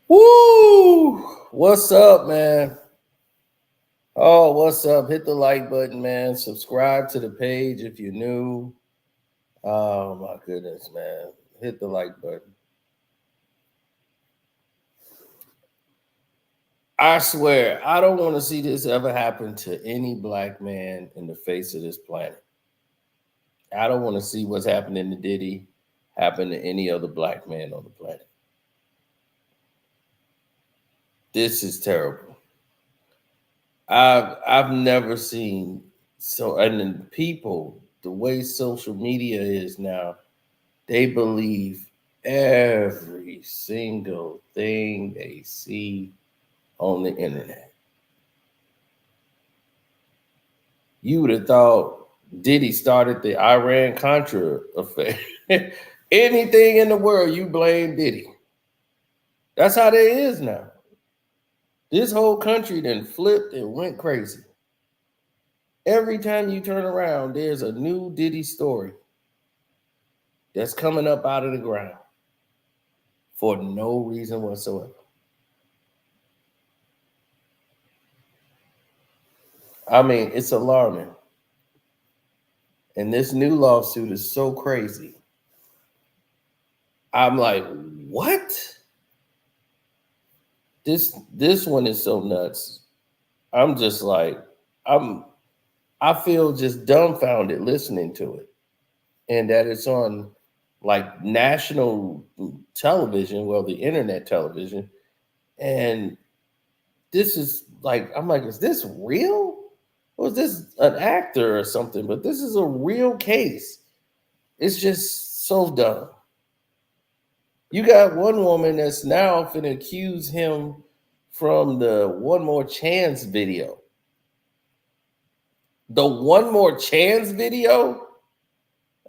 Woo! What's up, man? Oh, what's up? Hit the like button, man. Subscribe to the page if you're new. Oh my goodness, man. Hit the like button. I swear, I don't want to see this ever happen to any black man in the face of this planet. I don't want to see what's happening to Diddy happen to any other black man on the planet. This is terrible. I've never seen so, and then people, the way social media is now, they believe every single thing they see on the internet. You would have thought Diddy started the Iran Contra affair. Anything in the world, you blame Diddy. That's how they is now. This whole country then flipped and went crazy. Every time you turn around, there's a new Diddy story that's coming up out of the ground for no reason whatsoever. I mean, it's alarming. And this new lawsuit is so crazy. I'm like, what? This one is so nuts. I'm just like, I feel just dumbfounded listening to it. And that it's on like national television, well, the internet television. And this is like, I'm like, is this real? Or is this an actor or something? But this is a real case. It's just so dumb. You got one woman that's now finna accuse him from the One More Chance video. The One More Chance video?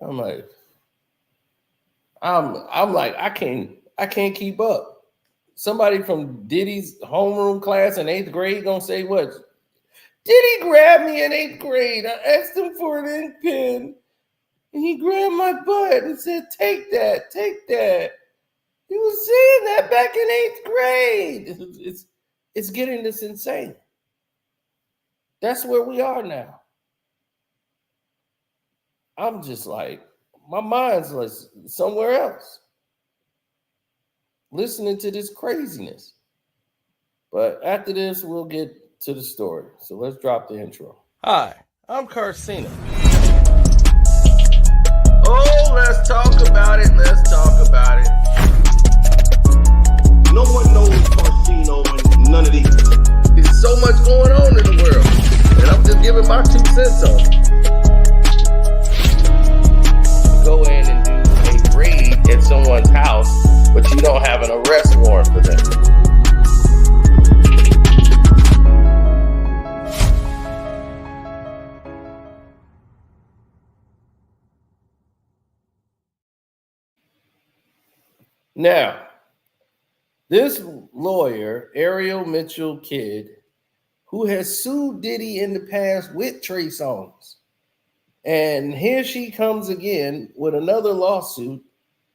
I'm like, I'm like, I can't keep up. Somebody from Diddy's homeroom class in 8th grade gonna say what? Diddy grabbed me in 8th grade. I asked him for an ink pen, and he grabbed my butt and said, "Take that, take that." He was saying that back in 8th grade. It's getting this insane. That's where we are now. I'm just like, my mind's like somewhere else, listening to this craziness. But after this, we'll get to the story. So let's drop the intro. Hi, I'm Carcino. Oh, let's talk about it. Let's talk about it. No one knows Carcino and none of these. There's so much going on in the world, and I'm just giving my 2 cents on it. Go in and do a raid at someone's house, but you don't have an arrest warrant for them. Now, this lawyer, Ariel Mitchell-Kidd, who has sued Diddy in the past with Trey Songz, and here she comes again with another lawsuit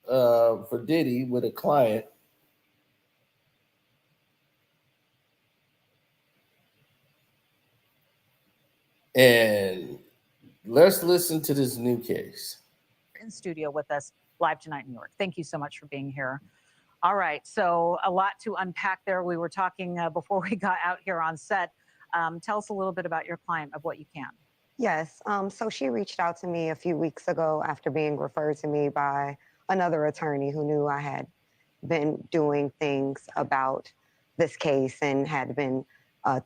for Diddy with a client. And let's listen to this new case. In studio with us live tonight in New York. Thank you so much for being here. All right, so a lot to unpack there. We were talking before we got out here on set. Tell us a little bit about your client, of what you can. Yes, so she reached out to me a few weeks ago after being referred to me by another attorney who knew I had been doing things about this case and had been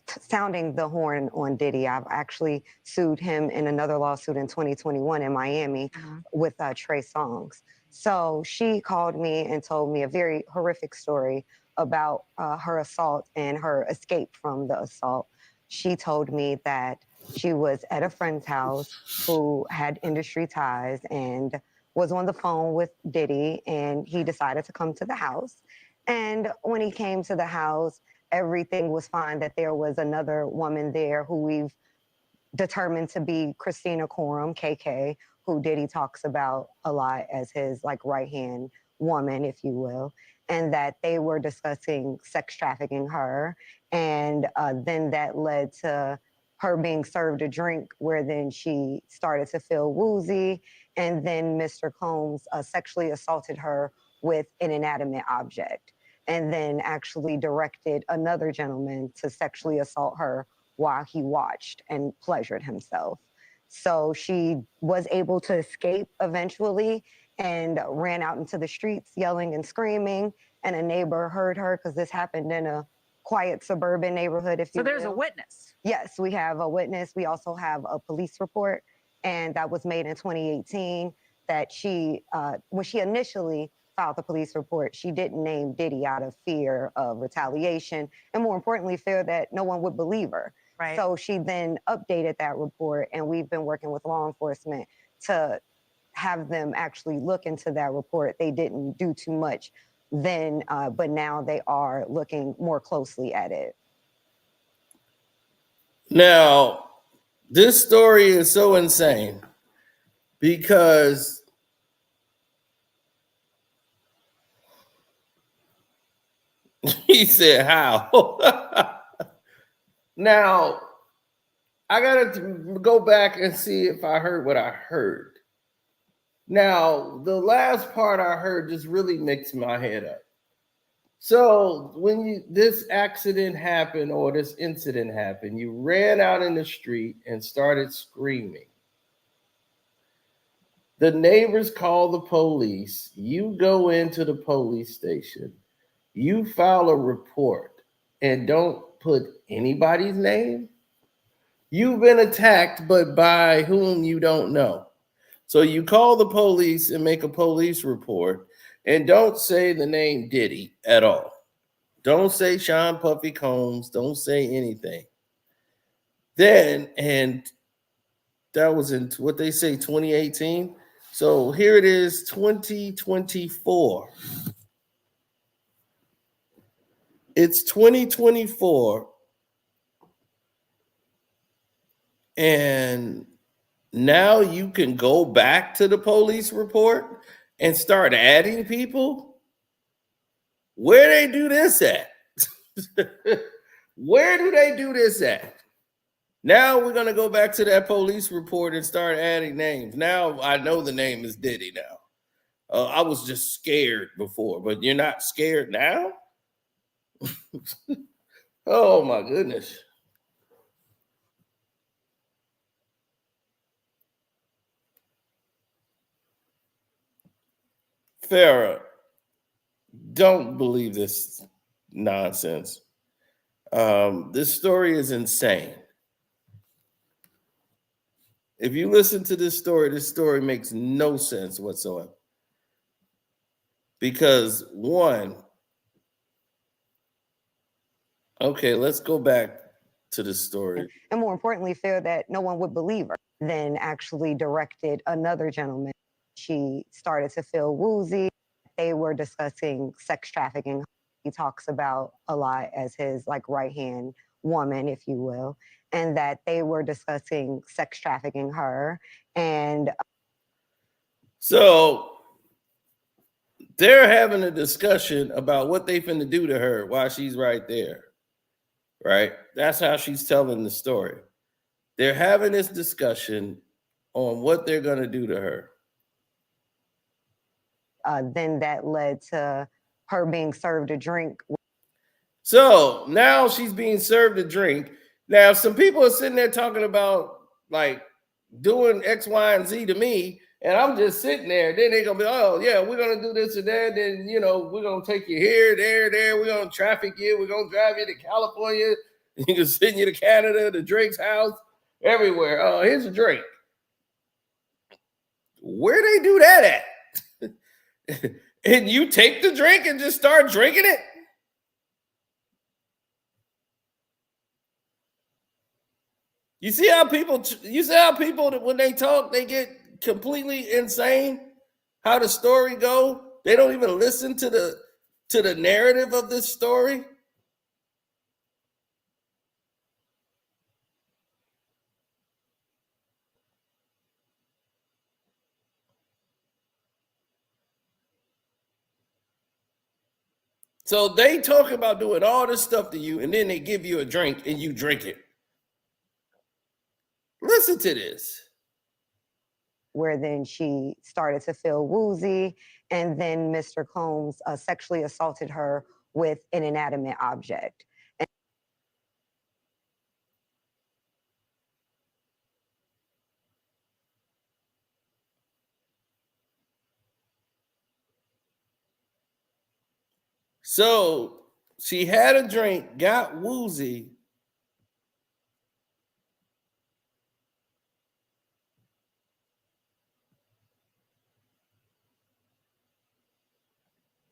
sounding the horn on Diddy. I've actually sued him in another lawsuit in 2021 in Miami with Trey Songz. So she called me and told me a very horrific story about her assault and her escape from the assault. She told me that she was at a friend's house who had industry ties and was on the phone with Diddy, and he decided to come to the house. And when he came to the house, everything was fine, that there was another woman there who we've determined to be Christina Coram, KK, who Diddy talks about a lot as his like right-hand woman, if you will, and that they were discussing sex trafficking her. And then that led to her being served a drink where then she started to feel woozy. And then Mr. Combs sexually assaulted her with an inanimate object, and then actually directed another gentleman to sexually assault her while he watched and pleasured himself. So she was able to escape eventually and ran out into the streets yelling and screaming. And a neighbor heard her because this happened in a quiet suburban neighborhood, if you So there's a will. witness. Yes, we have a witness. We also have a police report, and that was made in 2018. That she, when she initially filed the police report, she didn't name Diddy out of fear of retaliation, and more importantly, fear that no one would believe her. Right. So she then updated that report, and we've been working with law enforcement to have them actually look into that report. They didn't do too much then, but now they are looking more closely at it. Now, this story is so insane because he said, how? Now, I got to go back and see if I heard what I heard. Now, the last part I heard just really mixed my head up. So when this accident happened or this incident happened, you ran out in the street and started screaming. The neighbors call the police. You go into the police station. You file a report and don't put anybody's name. You've been attacked, but by whom you don't know. So you call the police and make a police report and don't say the name Diddy at all. Don't say Sean Puffy Combs. Don't say anything. Then, and that was in what they say, 2018. So here it is, 2024. It's 2024. And now you can go back to the police report and start adding people. Where they do this at? Where do they do this at? Now we're going to go back to that police report and start adding names. Now I know the name is Diddy now. I was just scared before, but you're not scared now? Oh my goodness. Farrah, don't believe this nonsense. This story is insane. If you listen to this story makes no sense whatsoever. Because one, okay, let's go back to the story. And more importantly, fear that no one would believe her. Then actually directed another gentleman. She started to feel woozy. They were discussing sex trafficking. He talks about a lot as his like right hand woman, if you will, and that they were discussing sex trafficking her. And So they're having a discussion about what they finna do to her while she's right there. Right? That's how she's telling the story. They're having this discussion on what they're gonna do to her. then that led to her being served a drink. So now she's being served a drink. Now, some people are sitting there talking about like doing X, Y, and Z to me, and I'm just sitting there. Then they're gonna be, oh yeah, we're gonna do this and that. Then we're gonna take you here, there. We're gonna traffic you. We're gonna drive you to California. You can send you to Canada, to Drake's house, everywhere. Oh, here's a drink. Where they do that at? And you take the drink and just start drinking it? You see how people when they talk, they get completely insane? How the story go? They don't even listen to the narrative of this story. So they talk about doing all this stuff to you, and then they give you a drink and you drink it. Listen to this. Where then she started to feel woozy, and then Mr. Combs sexually assaulted her with an inanimate object. So she had a drink, got woozy.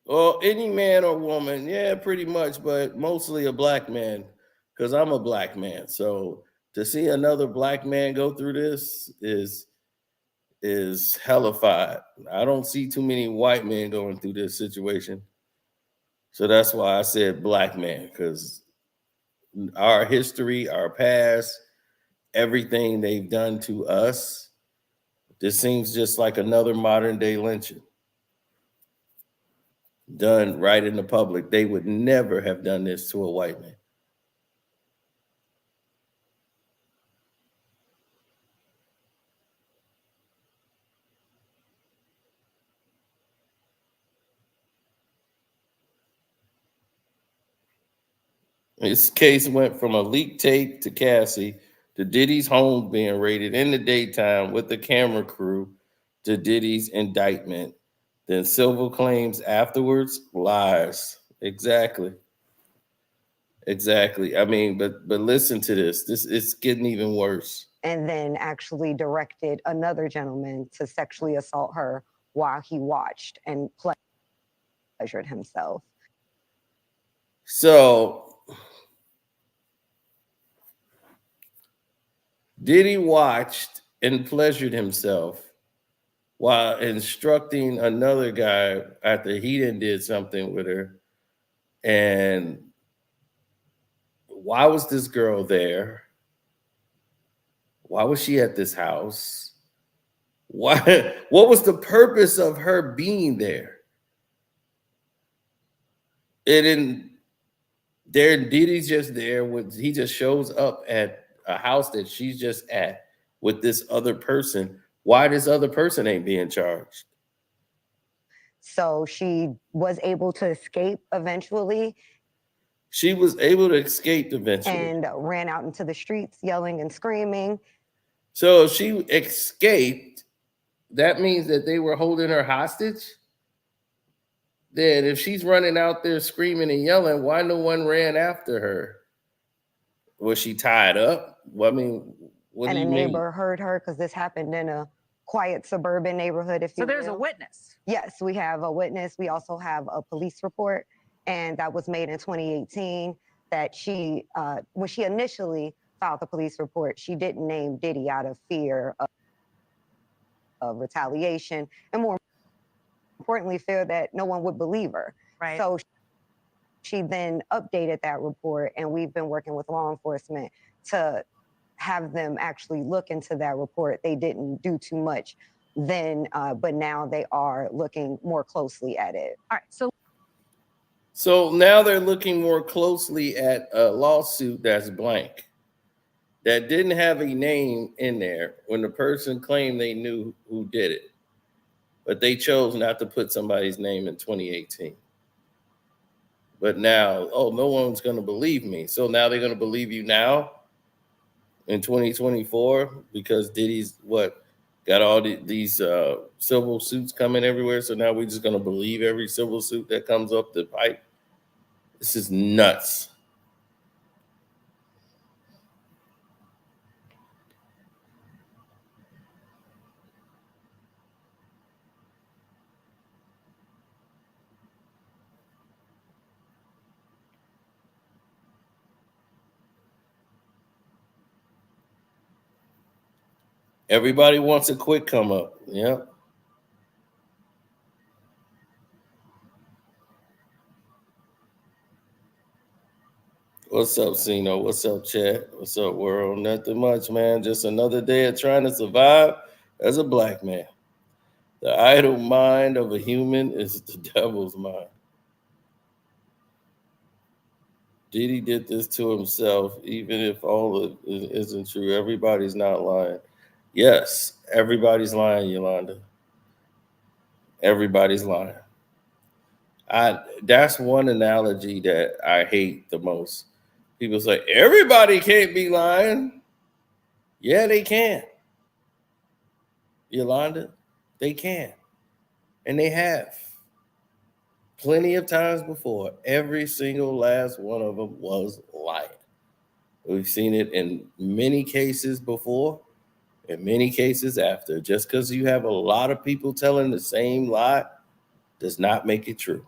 Well, any man or woman, yeah, pretty much, but mostly a black man, because I'm a black man. So to see another black man go through this is hellified. I don't see too many white men going through this situation. So that's why I said black man, because our history, our past, everything they've done to us, this seems just like another modern day lynching done right in the public. They would never have done this to a white man. This case went from a leaked tape to Cassie to Diddy's home being raided in the daytime with the camera crew to Diddy's indictment. Then civil claims afterwards, lies. Exactly. Exactly. I mean, but listen to this. This it's getting even worse. And then actually directed another gentleman to sexually assault her while he watched and pleasured himself. So Diddy watched and pleasured himself while instructing another guy after he done did something with her. And why was this girl there? Why was she at this house? Why? What was the purpose of her being there? And then there, Diddy's just there. He just shows up at a house that she's just at with this other person. Why this other person ain't being charged? So she was able to escape eventually. She was able to escape eventually. And ran out into the streets yelling and screaming. So if she escaped, that means that they were holding her hostage? Then if she's running out there screaming and yelling, why no one ran after her? Was she tied up? Well, I mean, what and do you a mean? neighbor heard her because this happened in a quiet suburban neighborhood, if you will. So there's a witness. Yes, we have a witness. We also have a police report, and that was made in 2018 that she, when she initially filed the police report, she didn't name Diddy out of fear of retaliation, and more importantly, fear that no one would believe her. Right. So she then updated that report, and we've been working with law enforcement to have them actually look into that report. They didn't do too much then, but now they are looking more closely at it. All right. So now they're looking more closely at a lawsuit that's blank, that didn't have a name in there when the person claimed they knew who did it, but they chose not to put somebody's name in 2018. But now, oh, no one's going to believe me. So now they're going to believe you now in 2024 because Diddy's got all these civil suits coming everywhere. So now we're just going to believe every civil suit that comes up the pipe. This is nuts. Everybody wants a quick come up. Yeah. What's up, Cino? What's up, chat? What's up, world? Nothing much, man. Just another day of trying to survive as a black man. The idle mind of a human is the devil's mind. Diddy did this to himself, even if all of it isn't true. Everybody's not lying. Yes, everybody's lying, Yolanda. Everybody's lying. That's one analogy that I hate the most. People say everybody can't be lying. Yeah, they can. Yolanda, they can. And they have. Plenty of times before. Every single last one of them was lying. We've seen it in many cases before, in many cases after. Just because you have a lot of people telling the same lie does not make it true.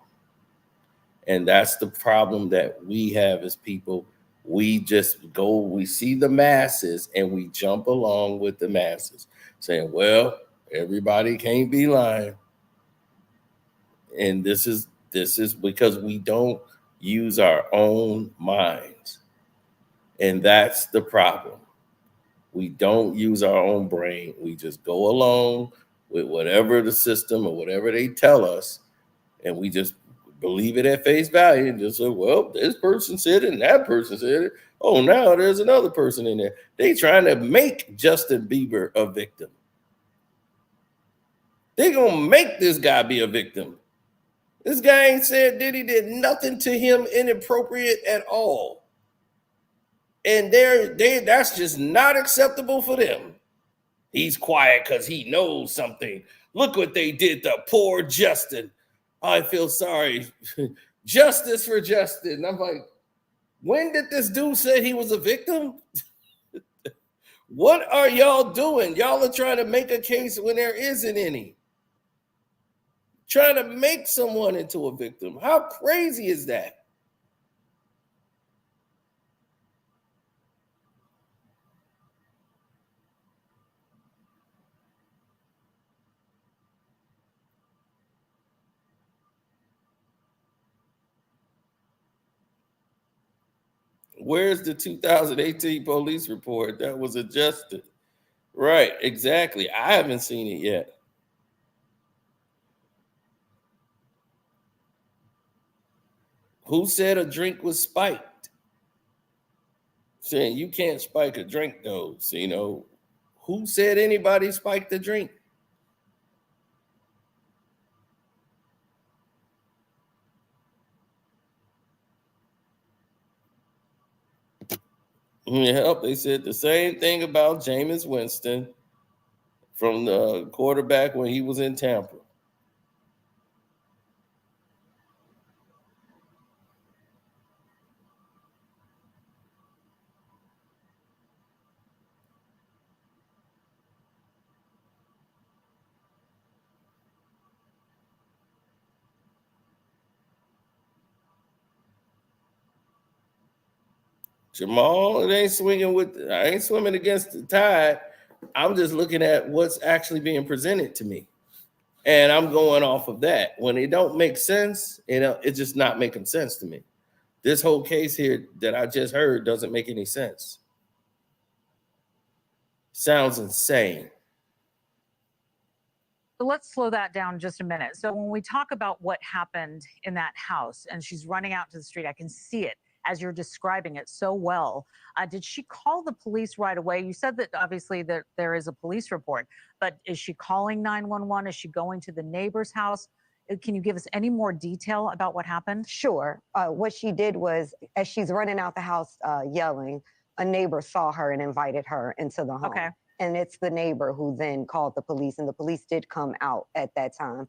And that's the problem that we have as people. We just go, we see the masses and we jump along with the masses, saying, well, everybody can't be lying. And this is because we don't use our own minds. And that's the problem. We don't use our own brain. We just go along with whatever the system or whatever they tell us, and we just believe it at face value and just say, well, this person said it and that person said it. Oh, now there's another person in there. They trying to make Justin Bieber a victim. They gonna make this guy be a victim. This guy ain't said Diddy did nothing to him inappropriate at all. And that's just not acceptable for them. He's quiet because he knows something. Look what they did to poor Justin. I feel sorry. Justice for Justin. I'm like, when did this dude say he was a victim? What are y'all doing? Y'all are trying to make a case when there isn't any. Trying to make someone into a victim. How crazy is that? Where's the 2018 police report that was adjusted? Right, exactly. I haven't seen it yet. Who said a drink was spiked? Saying you can't spike a drink, though. So, who said anybody spiked the drink? Yep, they said the same thing about Jameis Winston from the quarterback when he was in Tampa. Jamal, I ain't swimming against the tide. I'm just looking at what's actually being presented to me. And I'm going off of that. When it don't make sense, it's just not making sense to me. This whole case here that I just heard doesn't make any sense. Sounds insane. So let's slow that down just a minute. So when we talk about what happened in that house and she's running out to the street, I can see it as you're describing it so well. Did she call the police right away? You said that obviously there is a police report, but is she calling 911? Is she going to the neighbor's house? Can you give us any more detail about what happened? Sure. What she did was, as she's running out the house yelling, a neighbor saw her and invited her into the home. Okay. And it's the neighbor who then called the police, and the police did come out at that time.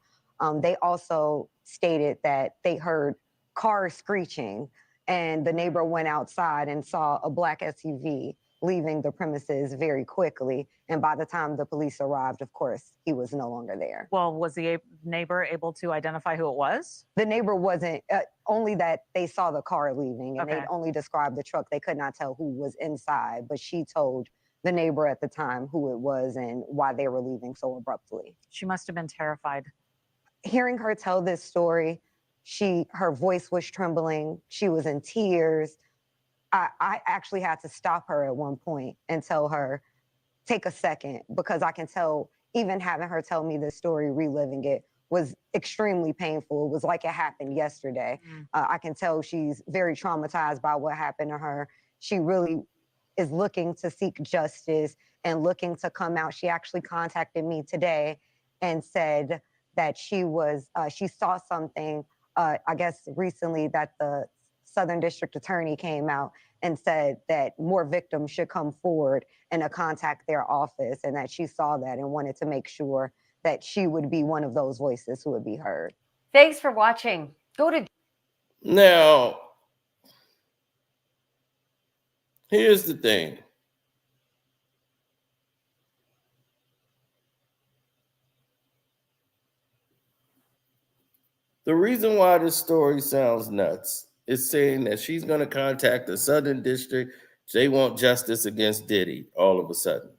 They also stated that they heard cars screeching, and the neighbor went outside and saw a black SUV leaving the premises very quickly. And by the time the police arrived, of course, he was no longer there. Well, was the neighbor able to identify who it was? The neighbor wasn't, only that they saw the car leaving, and Okay. they only described the truck. They could not tell who was inside, but she told the neighbor at the time who it was and why they were leaving so abruptly. She must have been terrified. Hearing her tell this story, her voice was trembling. She was in tears. I actually had to stop her at one point and tell her, take a second, because I can tell, even having her tell me this story, reliving it, was extremely painful. It was like it happened yesterday. I can tell she's very traumatized by what happened to her. She really is looking to seek justice and looking to come out. She actually contacted me today and said that she saw something, I guess recently, that the Southern District Attorney came out and said that more victims should come forward and to contact their office, and that she saw that and wanted to make sure that she would be one of those voices who would be heard. Thanks for watching. Go to Now, here's the thing. The reason why this story sounds nuts is saying that she's going to contact the Southern District. They want justice against Diddy all of a sudden.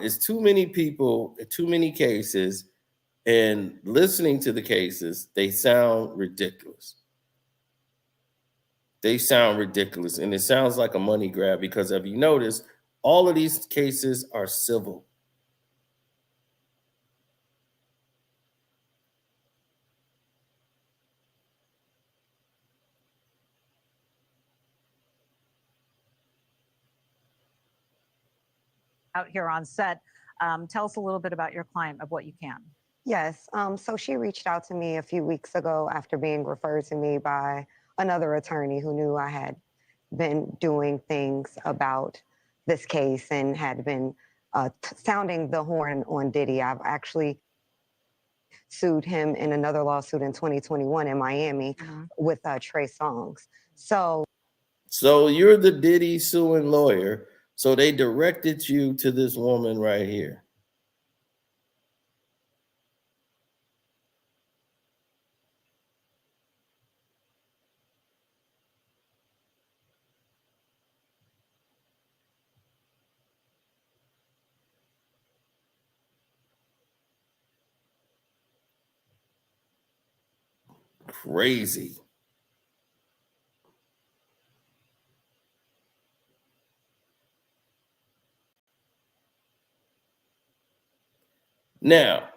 It's too many people, too many cases, and listening to the cases, they sound ridiculous. They sound ridiculous, and it sounds like a money grab because if you notice, all of these cases are civil. Out here on set, tell us a little bit about your client, of what you can. Yes. So she reached out to me a few weeks ago after being referred to me by another attorney who knew I had been doing things about this case and had been sounding the horn on Diddy. I've actually sued him in another lawsuit in 2021 in Miami with Trey Songz. So you're the Diddy suing lawyer. So they directed you to this woman right here. Crazy. Now,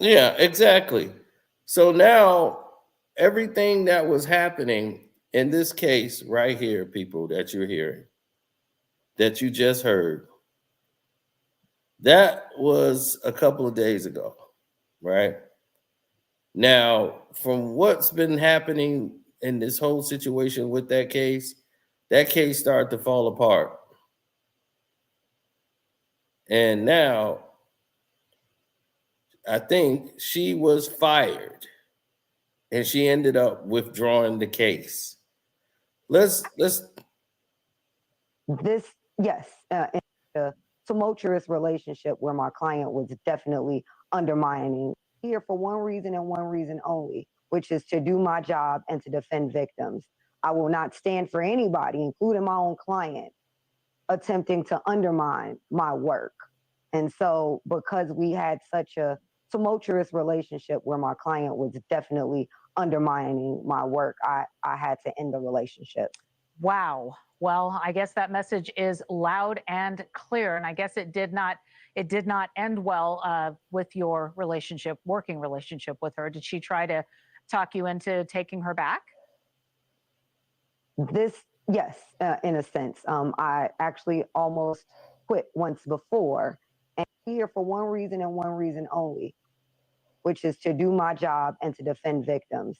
yeah, exactly. So now everything that was happening in this case right here, people that you're hearing, that you just heard, that was a couple of days ago, right? Now, from what's been happening in this whole situation with that case started to fall apart. And now I think she was fired and she ended up withdrawing the case. Let's this, yes, in a tumultuous relationship where my client was definitely undermining, here for one reason and one reason only, which is to do my job and to defend victims. I will not stand for anybody, including my own client, attempting to undermine my work. And so because we had such a tumultuous relationship where my client was definitely undermining my work, I had to end the relationship. Wow. Well, I guess that message is loud and clear, and I guess it did not end well with your relationship, working relationship with her. Did she try to talk you into taking her back? Yes, in a sense. I actually almost quit once before, and I'm here for one reason and one reason only, which is to do my job and to defend victims.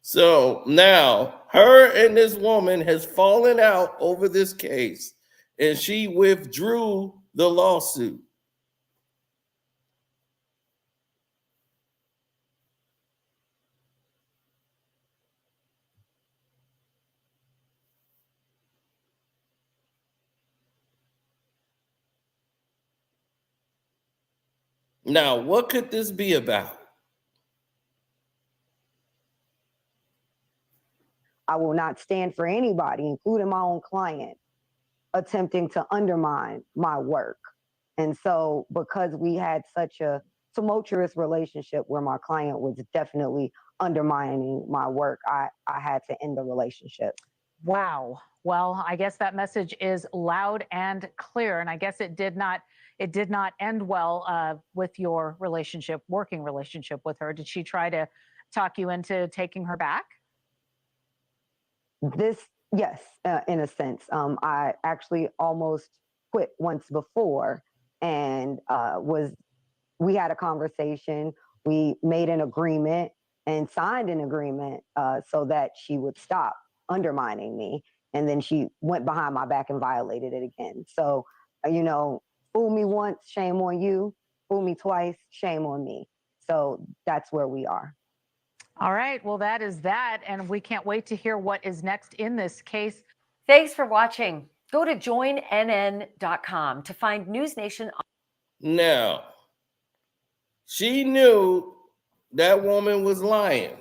So now her and this woman has fallen out over this case and she withdrew the lawsuit. Now, what could this be about? I will not stand for anybody, including my own client, attempting to undermine my work. And so, because we had such a tumultuous relationship where my client was definitely undermining my work, I had to end the relationship. Wow. Well, I guess that message is loud and clear, and I guess it did not end well with your relationship, working relationship with her. Did she try to talk you into taking her back? Yes, in a sense. I actually almost quit once before, and we had a conversation. We made an agreement and signed an agreement so that she would stop undermining me. And then she went behind my back and violated it again. So, fool me once, shame on you. Fool me twice, shame on me. So that's where we are. All right. Well, that is that. And we can't wait to hear what is next in this case. Thanks for watching. Go to joinnn.com to find News Nation. Now, she knew that woman was lying.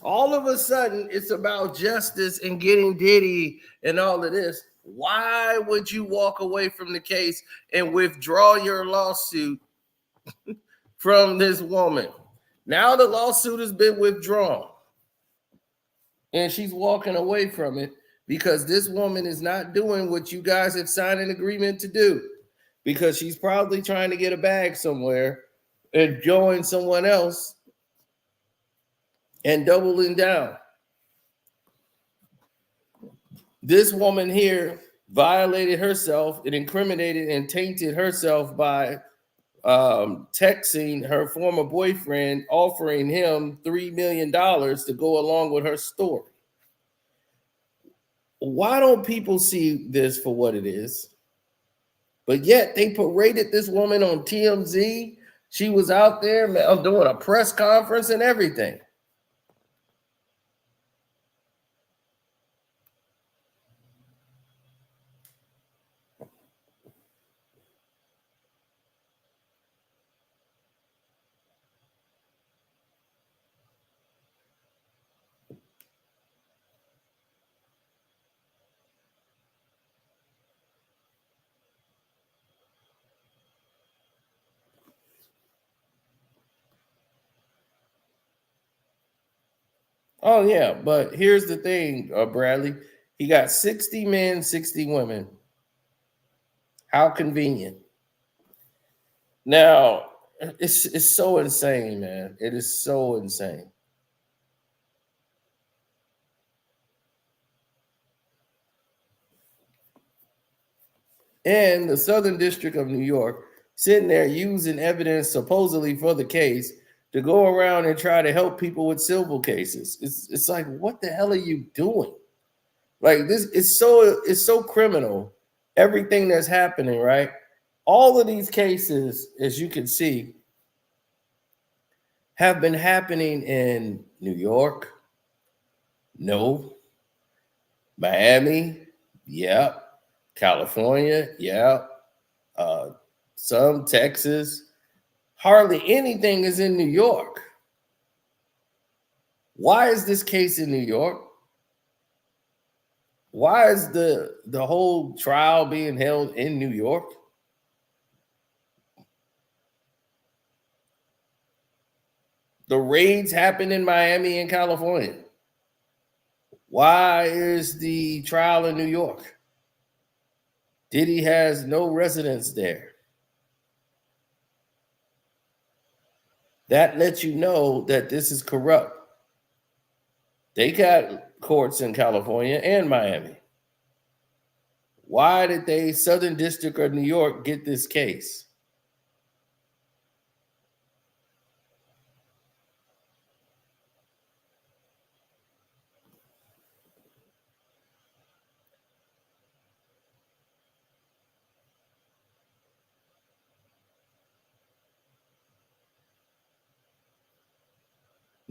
All of a sudden, it's about justice and getting Diddy and all of this. Why would you walk away from the case and withdraw your lawsuit from this woman? Now the lawsuit has been withdrawn, and she's walking away from it because this woman is not doing what you guys have signed an agreement to do, because she's probably trying to get a bag somewhere and join someone else and doubling down. This woman here violated herself and incriminated and tainted herself by texting her former boyfriend, offering him $3 million to go along with her story. Why don't people see this for what it is? But yet they paraded this woman on TMZ. She was out there doing a press conference and everything. Oh, yeah, but here's the thing, Bradley. He got 60 men, 60 women. How convenient. Now, it's so insane, man. It is so insane. And the Southern District of New York sitting there using evidence supposedly for the case to go around and try to help people with civil cases. It's like, what the hell are you doing? Like, this it's so criminal, everything that's happening, right? All of these cases, as you can see, have been happening in New York. No. Miami, yep. California, yep. Some Texas. Hardly anything is in New York. Why is this case in New York? Why is the whole trial being held in New York? The raids happened in Miami and California. Why is the trial in New York? Diddy has no residence there. That lets you know that this is corrupt. They got courts in California and Miami. Why did they, Southern District of New York, get this case?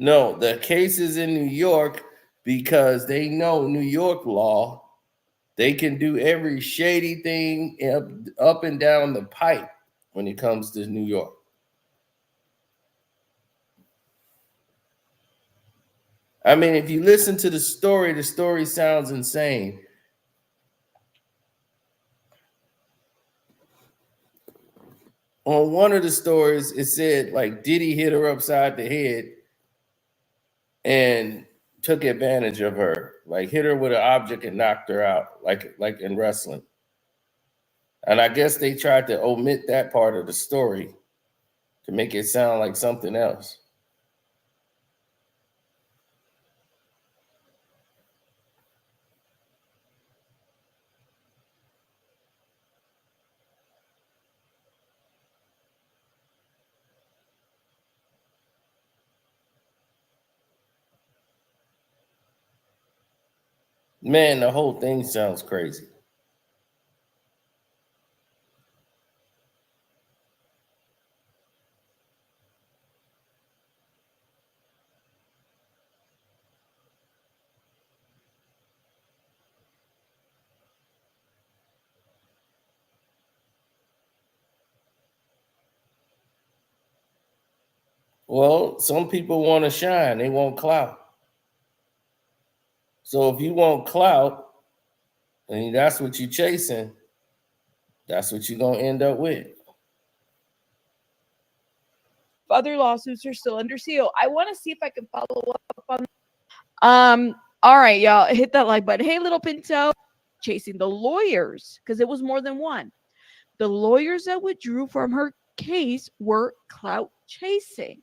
No, the case is in New York because they know New York law. They can do every shady thing up and down the pipe when it comes to New York. I mean, if you listen to the story sounds insane. On one of the stories, it said like Diddy hit her upside the head and took advantage of her, like hit her with an object and knocked her out, like in wrestling. And I guess they tried to omit that part of the story to make it sound like something else. Man, the whole thing sounds crazy. Well, some people want to shine. They want clout. So if you want clout and that's what you're chasing, that's what you're going to end up with. Other lawsuits are still under seal. I want to see if I can follow up on. All right, y'all, hit that like button. Hey, little Pinto, chasing the lawyers because it was more than one. The lawyers that withdrew from her case were clout chasing.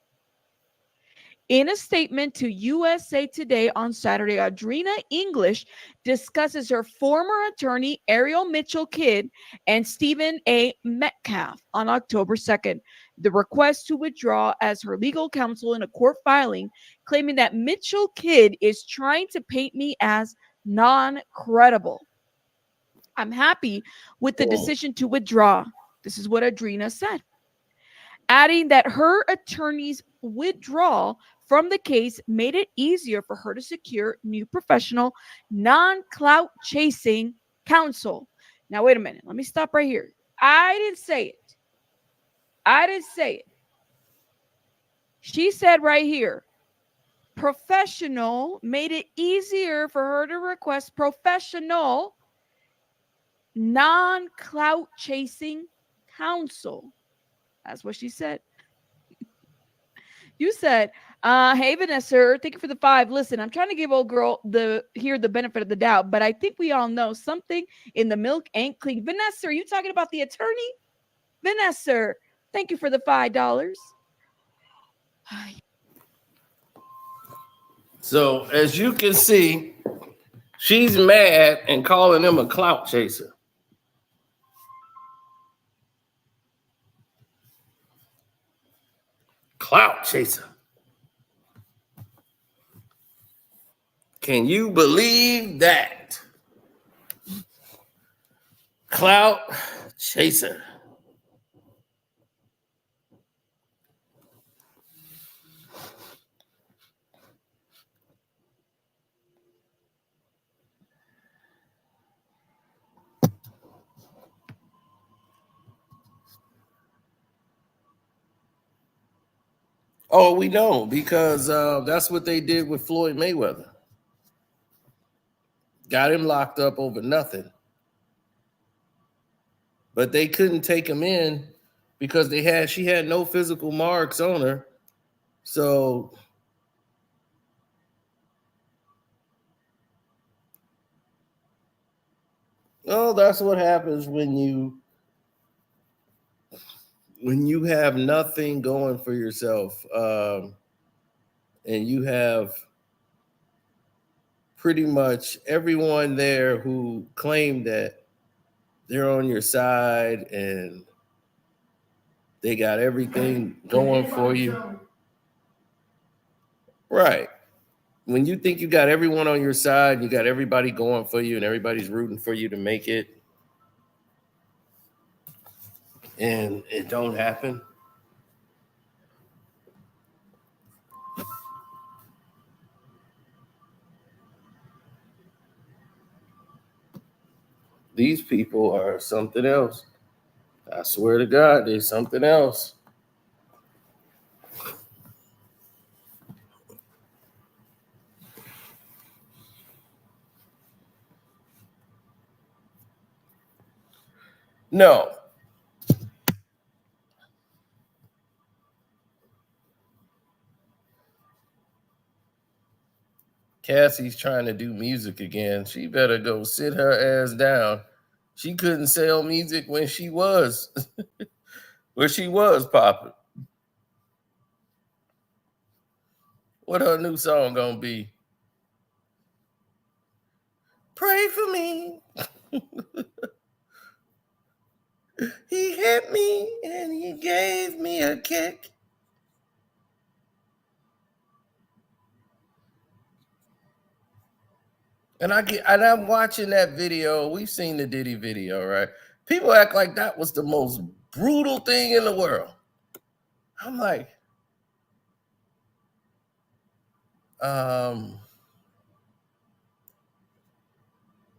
In a statement to USA Today on Saturday, Audrina English discusses her former attorney, Ariel Mitchell-Kidd, and Stephen A. Metcalf on October 2nd. The request to withdraw as her legal counsel in a court filing, claiming that Mitchell-Kidd is trying to paint me as non-credible. I'm happy with the decision to withdraw. This is what Audrina said, adding that her attorney's withdrawal from the case made it easier for her to secure new professional, non-clout chasing counsel. Now, wait a minute. Let me stop right here. I didn't say it. I didn't say it. She said right here, professional made it easier for her to request professional, non-clout chasing counsel. That's what she said. You said, hey, Vanessa, thank you for the 5. Listen, I'm trying to give old girl the benefit of the doubt, but I think we all know something in the milk ain't clean. Vanessa, are you talking about the attorney? Vanessa, thank you for the $5. So as you can see, she's mad and calling him a clout chaser. Clout chaser. Can you believe that? Clout chaser. Oh, we know because that's what they did with Floyd Mayweather. Got him locked up over nothing. But they couldn't take him in because she had no physical marks on her. So that's what happens when you have nothing going for yourself, and you have pretty much everyone there who claim that they're on your side and they got everything going for you. Right. When you think you got everyone on your side, you got everybody going for you and everybody's rooting for you to make it, and it don't happen. These people are something else. I swear to God, they're something else. No. Cassie's trying to do music again. She better go sit her ass down. She couldn't sell music when she was where she was popping. What her new song gonna be? Pray for me. He hit me and he gave me a kick. And I'm watching that video. We've seen the Diddy video, right? People act like that was the most brutal thing in the world. I'm like,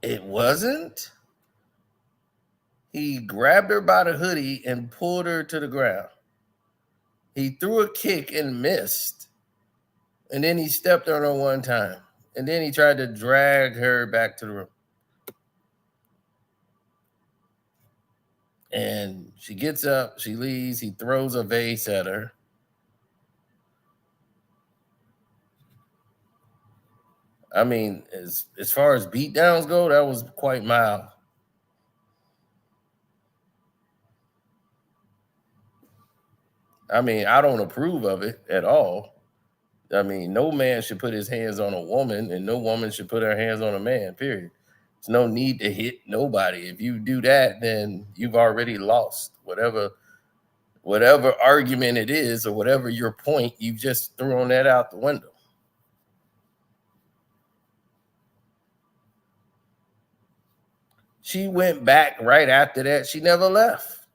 it wasn't. He grabbed her by the hoodie and pulled her to the ground. He threw a kick and missed. And then he stepped on her one time. And then he tried to drag her back to the room. And she gets up, she leaves, he throws a vase at her. I mean, as far as beatdowns go, that was quite mild. I mean, I don't approve of it at all. I mean, no man should put his hands on a woman, and no woman should put her hands on a man, period. There's no need to hit nobody. If you do that, then you've already lost. Whatever argument it is, or whatever your point, you've just thrown that out the window. She went back right after that. She never left.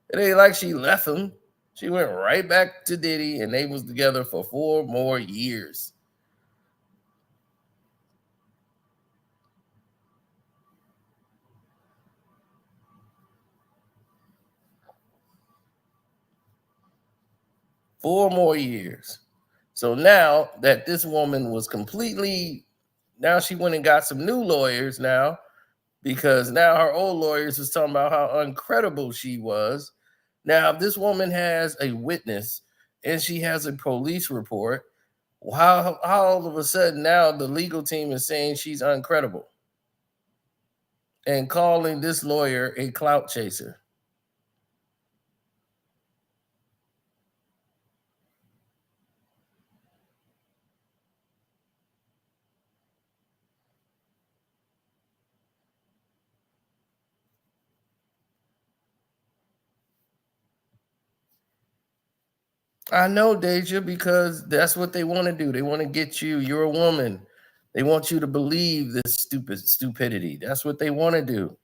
It ain't like she left him. She went right back to Diddy, and they was together for 4 more years. Four more years. So now that this woman was completely, now she went and got some new lawyers now, because now her old lawyers was talking about how uncredible she was. Now, if this woman has a witness and she has a police report, how all of a sudden now the legal team is saying she's uncredible and calling this lawyer a clout chaser? I know, Deja, because that's what they want to do. They want to get you. You're a woman. They want you to believe this stupidity. That's what they want to do.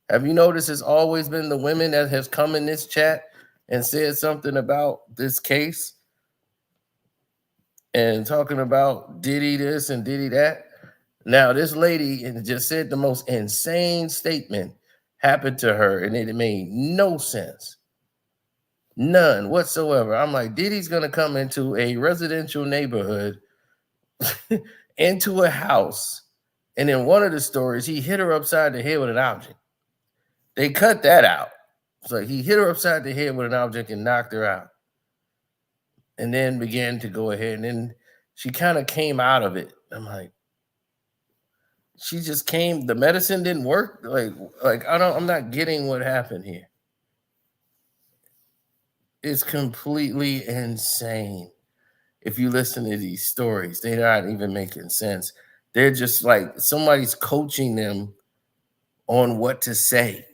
Have you noticed it's always been the women that has come in this chat and said something about this case and talking about Diddy this and Diddy that? Now, this lady just said the most insane statement happened to her, and it made no sense. None whatsoever. I'm like, Diddy's going to come into a residential neighborhood, into a house, and in one of the stories, he hit her upside the head with an object. They cut that out. So he hit her upside the head with an object and knocked her out. And then began to go ahead, and then she kind of came out of it. I'm like, she just came, the medicine didn't work. I'm not getting what happened here. It's completely insane. If you listen to these stories, they're not even making sense. They're just like somebody's coaching them on what to say.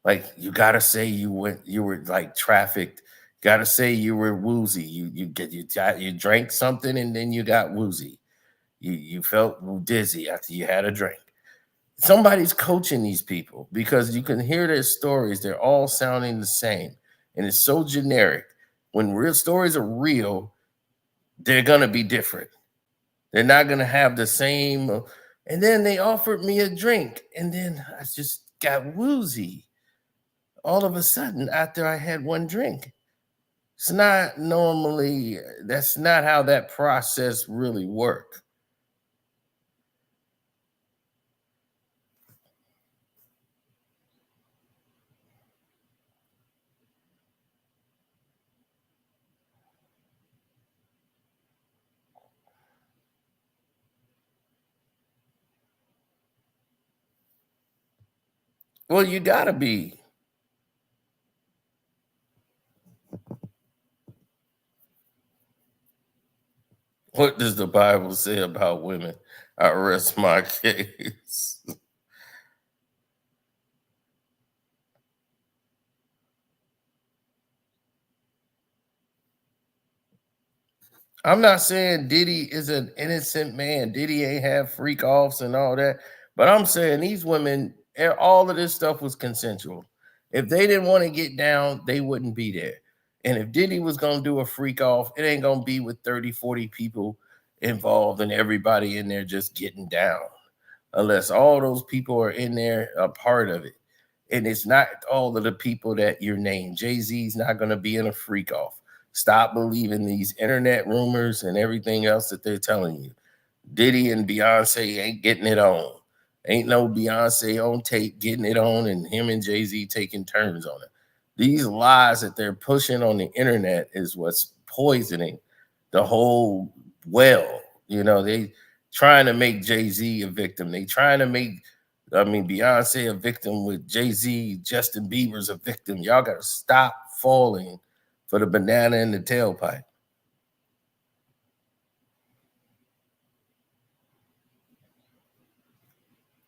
Like, you gotta say you were like trafficked. Gotta say you were woozy. You drank something and then you got woozy. You felt dizzy after you had a drink. Somebody's coaching these people because you can hear their stories. They're all sounding the same. And it's so generic. When real stories are real, they're going to be different. They're not going to have the same. And then they offered me a drink. And then I just got woozy all of a sudden after I had one drink. It's not normally, that's not how that process really works. Well, you gotta be. What does the Bible say about women? I rest my case. I'm not saying Diddy is an innocent man. Diddy ain't have freak offs and all that. But I'm saying these women, all of this stuff was consensual. If they didn't want to get down, they wouldn't be there. And if Diddy was going to do a freak off, it ain't going to be with 30, 40 people involved and everybody in there just getting down. Unless all those people are in there, a part of it. And it's not all of the people that you're named. Jay-Z's not going to be in a freak off. Stop believing these internet rumors and everything else that they're telling you. Diddy and Beyonce ain't getting it on. Ain't no Beyonce on tape getting it on and him and Jay-Z taking turns on it. These lies that they're pushing on the internet is what's poisoning the whole well. You know, they trying to make Jay-Z a victim. They trying to make, Beyonce a victim with Jay-Z, Justin Bieber's a victim. Y'all got to stop falling for the banana in the tailpipe.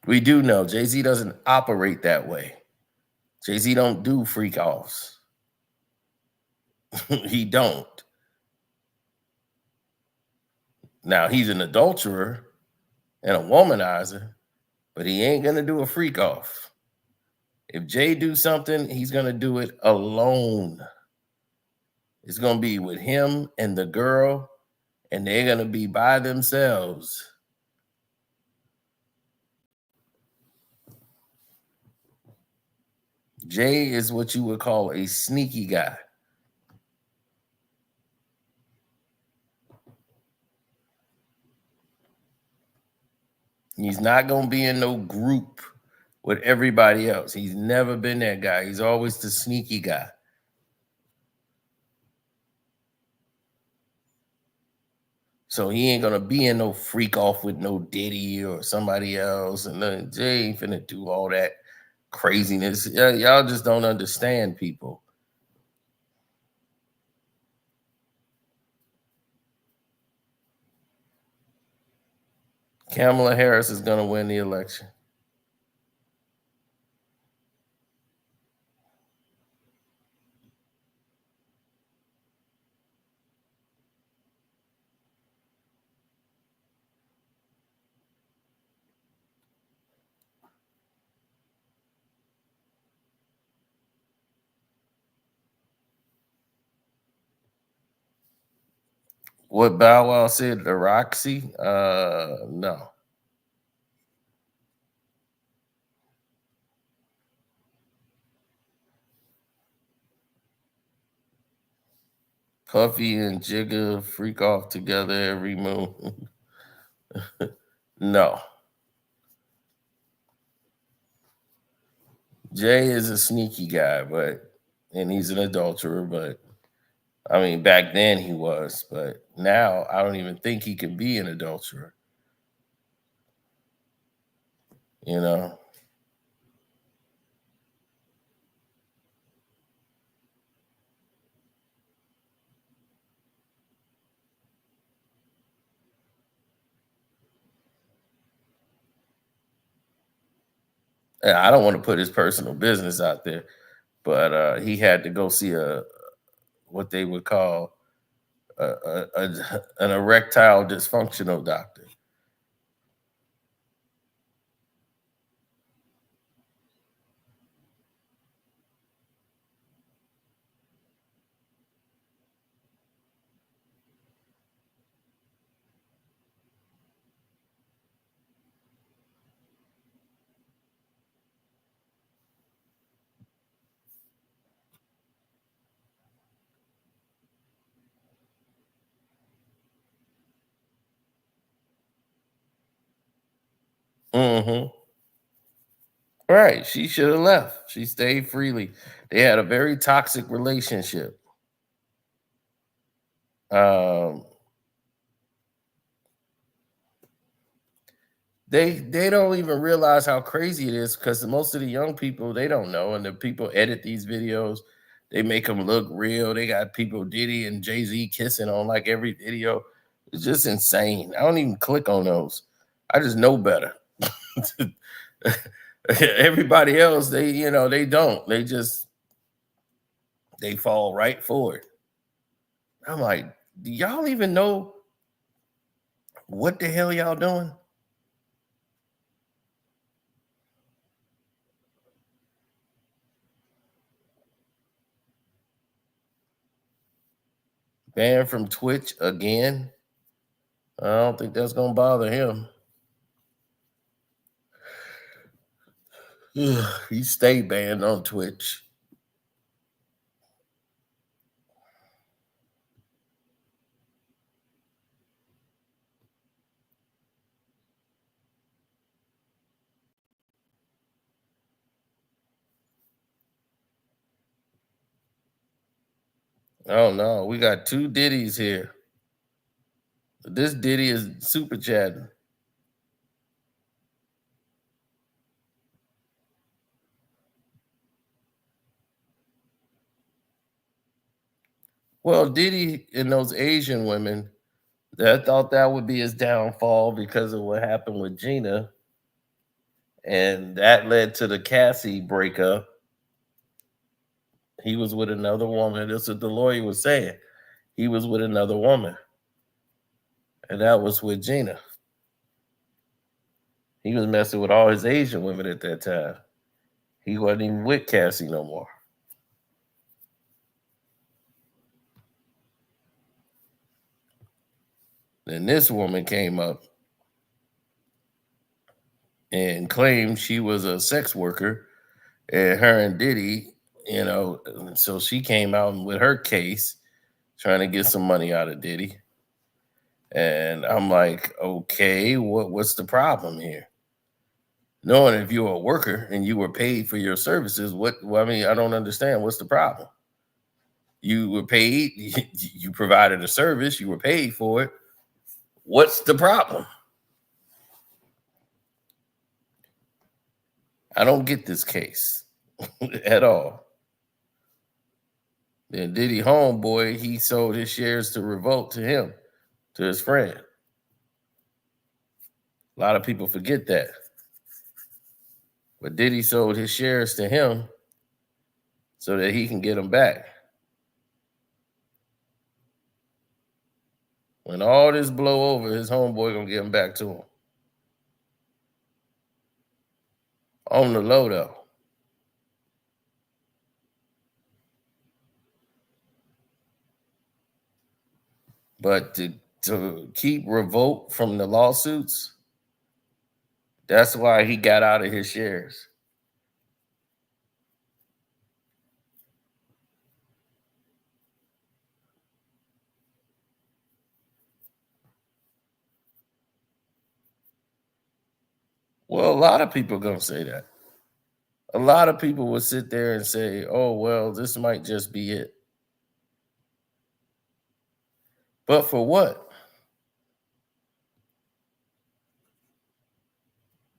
We do know Jay-Z doesn't operate that way. Jay-Z don't do freak offs. He don't. Now, he's an adulterer and a womanizer, but he ain't going to do a freak off. If Jay do something, he's going to do it alone. It's going to be with him and the girl, and they're going to be by themselves. Jay is what you would call a sneaky guy. He's not going to be in no group with everybody else. He's never been that guy. He's always the sneaky guy. So he ain't going to be in no freak off with no Diddy or somebody else. And then Jay ain't finna do all that craziness. Y'all just don't understand people. Kamala Harris is going to win the election. What Bow Wow said to Roxy? No. Puffy and Jigga freak off together every moon. No. Jay is a sneaky guy, and he's an adulterer, but back then he was, but now I don't even think he can be an adulterer. You know? I don't want to put his personal business out there, but he had to go see what they would call an erectile dysfunctional doctor. Mm-hmm. Right. She should have left. She stayed freely. They had a very toxic relationship. They don't even realize how crazy it is because most of the young people, they don't know, and the people edit these videos, they make them look real. They got people Diddy and Jay-Z kissing on like every video. It's just insane. I don't even click on those. I just know better. Everybody else, they don't. They fall right for it. I'm like, do y'all even know what the hell y'all doing? Banned from Twitch again. I don't think that's gonna bother him. He stayed banned on Twitch. Oh no, we got two Diddies here. This Diddy is super chatting. Well, Diddy and those Asian women, that thought that would be his downfall because of what happened with Gina. And that led to the Cassie breakup. He was with another woman. That's what the lawyer was saying. He was with another woman. And that was with Gina. He was messing with all his Asian women at that time. He wasn't even with Cassie no more. Then this woman came up and claimed she was a sex worker, and her and Diddy, so she came out with her case trying to get some money out of Diddy. And I'm like, okay, what's the problem here? Knowing if you're a worker and you were paid for your services, I don't understand. What's the problem? You were paid, you provided a service, you were paid for it. What's the problem? I don't get this case at all. Then Diddy homeboy, he sold his shares to Revolt to him, to his friend. A lot of people forget that. But Diddy sold his shares to him so that he can get them back. When all this blow over, his homeboy gonna get him back to him. On the low though. But to keep Revolt from the lawsuits, that's why he got out of his shares. Well, a lot of people are going to say that. A lot of people will sit there and say, oh, well, this might just be it. But for what?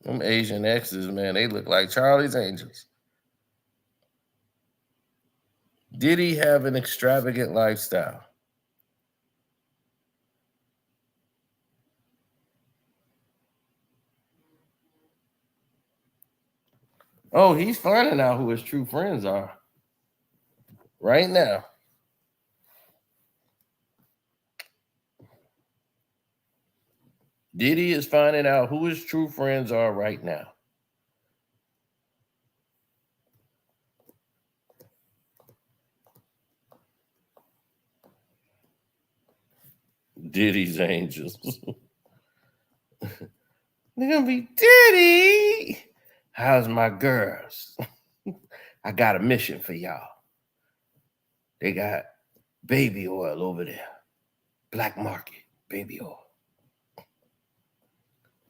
Them Asian exes, man, they look like Charlie's Angels. Did he have an extravagant lifestyle? Oh, he's finding out who his true friends are right now. Diddy is finding out who his true friends are right now. Diddy's Angels. They're going to be, Diddy, how's my girls? I got a mission for y'all. They got baby oil over there. Black market baby oil.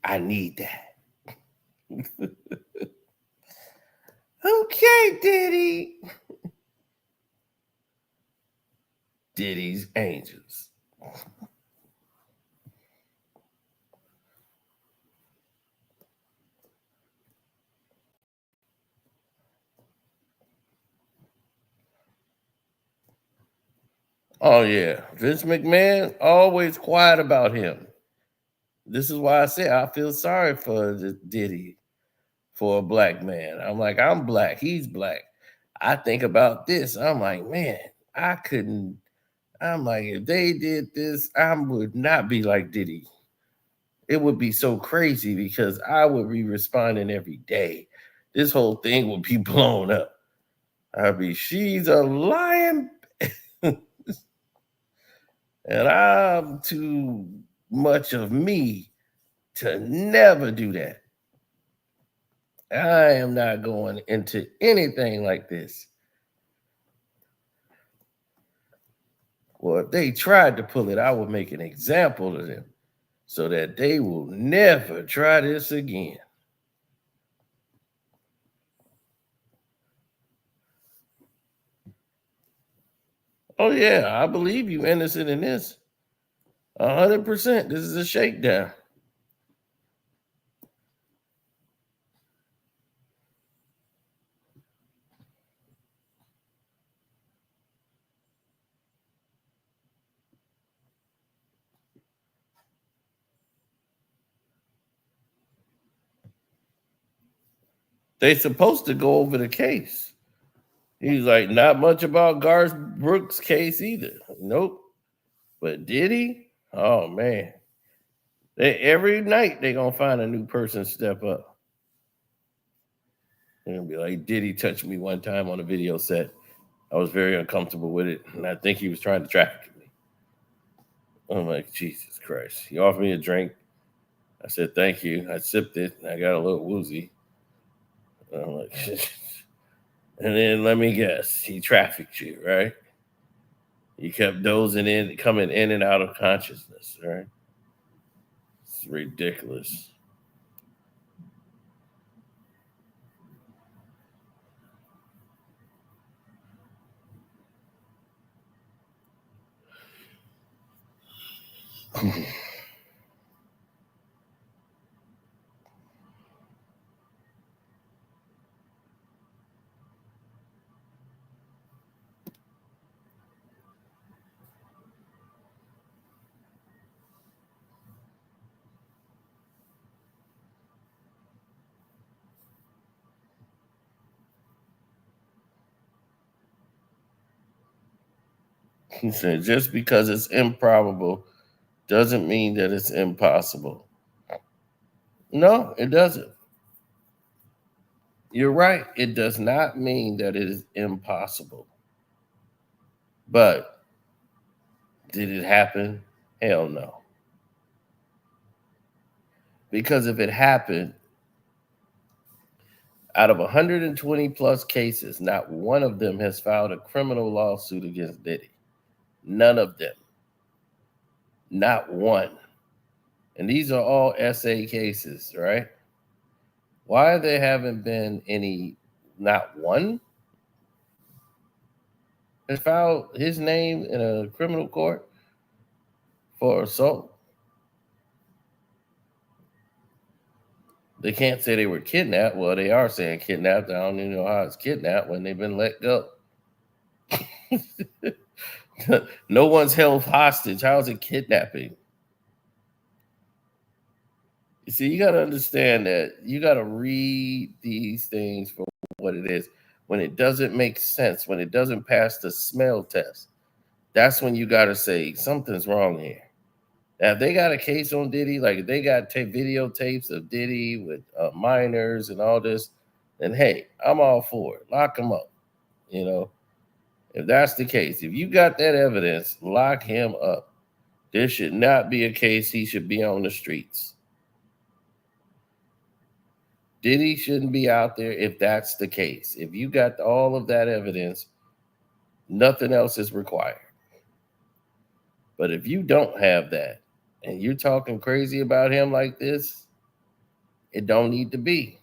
I need that. Okay, Diddy. Diddy's Angels. Oh yeah, Vince McMahon always quiet about him. This is why I say I feel sorry for Diddy, for a black man. I'm like, I'm black, he's black. I think about this. I'm like, man, I couldn't. I'm like, if they did this, I would not be like Diddy. It would be so crazy because I would be responding every day. This whole thing would be blown up. I'd be, she's a lying, and I'm too much of me to never do that. I am not going into anything like this. Well, if they tried to pull it, I would make an example of them so that they will never try this again. Oh, yeah, I believe you innocent in this. 100%. This is a shakedown. They supposed to go over the case. He's like, not much about Garth Brooks' case either. Nope. But did he? Oh man. Every night they gonna find a new person step up. They're gonna be like, did he touch me one time on a video set? I was very uncomfortable with it, and I think he was trying to traffic me. I'm like, Jesus Christ. He offered me a drink. I said, thank you. I sipped it, and I got a little woozy. I'm like, and then let me guess, he trafficked you, right? You kept dozing in, coming in and out of consciousness, right? It's ridiculous. He said, just because it's improbable doesn't mean that it's impossible. No, it doesn't. You're right. It does not mean that it is impossible. But did it happen? Hell no. Because if it happened, out of 120 plus cases, not one of them has filed a criminal lawsuit against Diddy. None of them. Not one. And these are all SA cases, right? Why there haven't been any, not one, has filed his name in a criminal court for assault? They can't say they were kidnapped. Well, they are saying kidnapped. I don't even know how it's kidnapped when they've been let go. No one's held hostage. How is it kidnapping? You see, you got to understand that you got to read these things for what it is. When it doesn't make sense, when it doesn't pass the smell test, that's when you got to say something's wrong here. Now, if they got a case on Diddy, like if they got videotapes of Diddy with minors and all this, then hey, I'm all for it. Lock him up. You know, if that's the case, if you got that evidence, lock him up. There should not be a case he should be on the streets. Diddy shouldn't be out there if that's the case. If you got all of that evidence, nothing else is required. But if you don't have that and you're talking crazy about him like this, it don't need to be.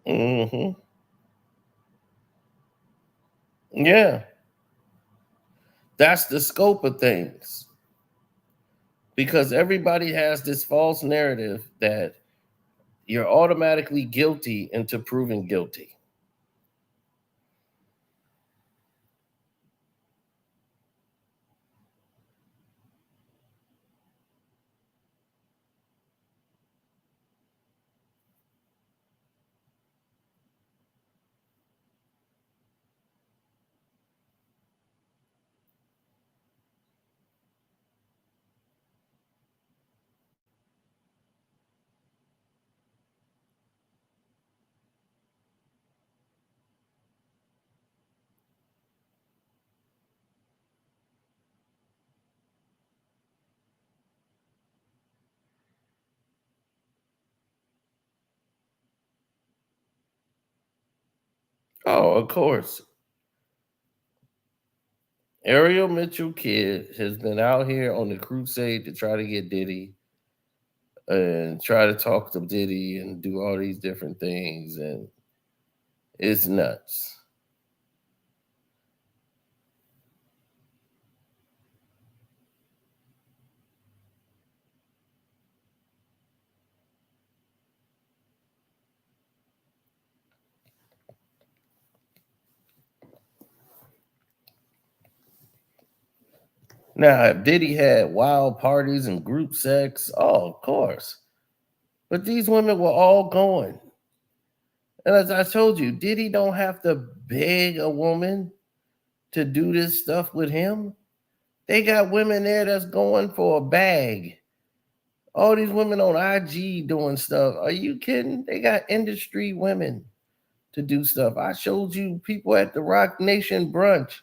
Mm-hmm. Yeah. That's the scope of things. Because everybody has this false narrative that you're automatically guilty into proven guilty. Oh, of course. Ariel Mitchell-Kidd has been out here on the crusade to try to get Diddy and try to talk to Diddy and do all these different things, and it's nuts. Now, if Diddy had wild parties and group sex, oh, of course. But these women were all going. And as I told you, Diddy don't have to beg a woman to do this stuff with him. They got women there that's going for a bag. All these women on IG doing stuff. Are you kidding? They got industry women to do stuff. I showed you people at the Rock Nation brunch.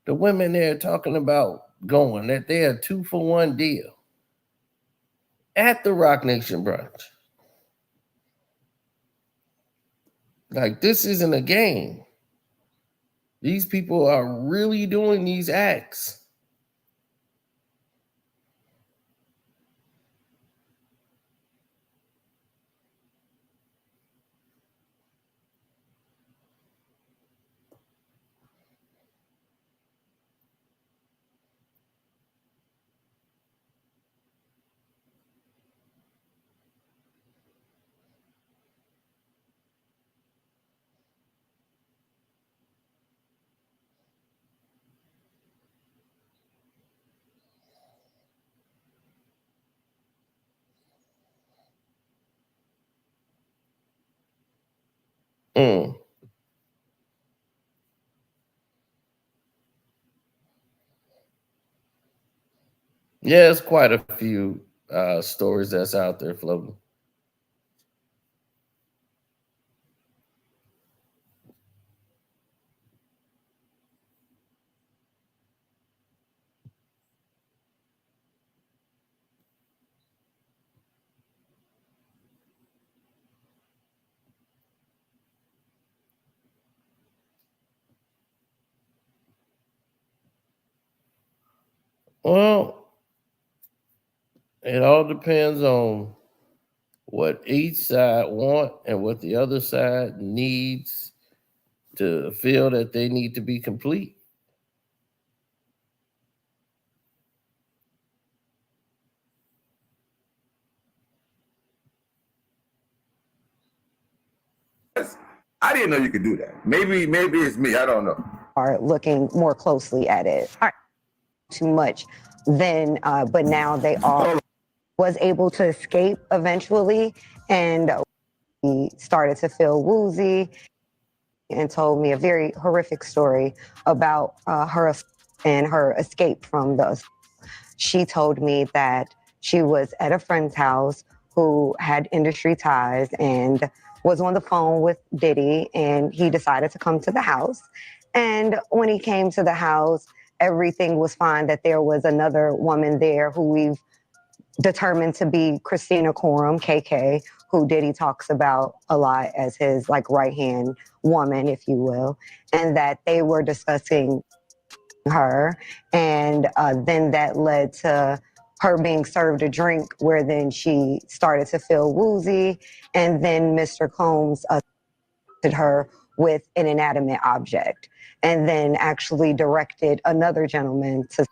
The women there talking about going, that they're a 2-for-1 deal at the Rock Nation brunch. Like, this isn't a game. These people are really doing these acts. Mm. Yeah, it's quite a few stories that's out there floating. Well, it all depends on what each side want and what the other side needs to feel that they need to be complete. I didn't know you could do that. Maybe it's me. I don't know. Are looking more closely at it. All right. Too much then, but now they are was able to escape eventually, and he started to feel woozy and told me a very horrific story about her and her escape from the. She told me that she was at a friend's house who had industry ties and was on the phone with Diddy, and he decided to come to the house. And when he came to the house, everything was fine, that there was another woman there who we've determined to be Christina Coram, KK, who Diddy talks about a lot as his like right-hand woman, if you will, and that they were discussing her. And then that led to her being served a drink where then she started to feel woozy. And then Mr. Combs her with an inanimate object, and then actually directed another gentleman to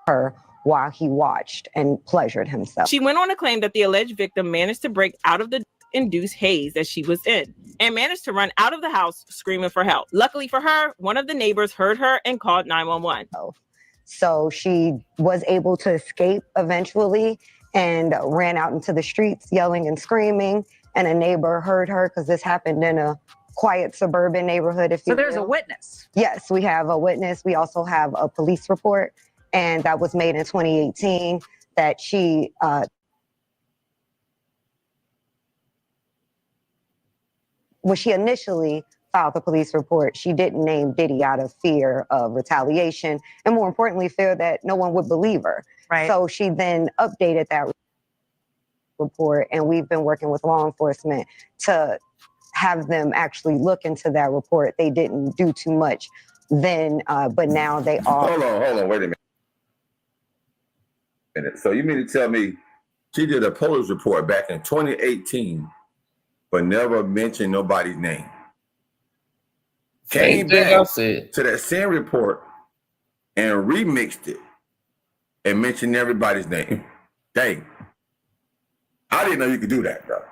her while he watched and pleasured himself. She went on to claim that the alleged victim managed to break out of the induced haze that she was in and managed to run out of the house screaming for help. Luckily for her, one of the neighbors heard her and called 911. So she was able to escape eventually and ran out into the streets yelling and screaming, and a neighbor heard her because this happened in a quiet suburban neighborhood, if you will. So there's a witness. Yes, we have a witness. We also have a police report, and that was made in 2018 that she when she initially filed the police report, she didn't name Diddy out of fear of retaliation, and more importantly, fear that no one would believe her. Right. So she then updated that report, and we've been working with law enforcement to have them actually look into that report. They didn't do too much then, but now they are. Hold on, wait a minute. So you mean to tell me she did a police report back in 2018, but never mentioned nobody's name? Came back to that same report and remixed it and mentioned everybody's name. Dang. I didn't know you could do that, bro.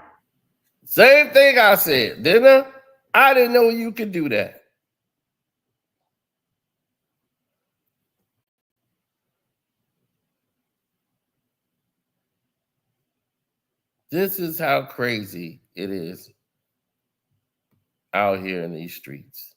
Same thing I said, didn't I? I didn't know you could do that. This is how crazy it is out here in these streets.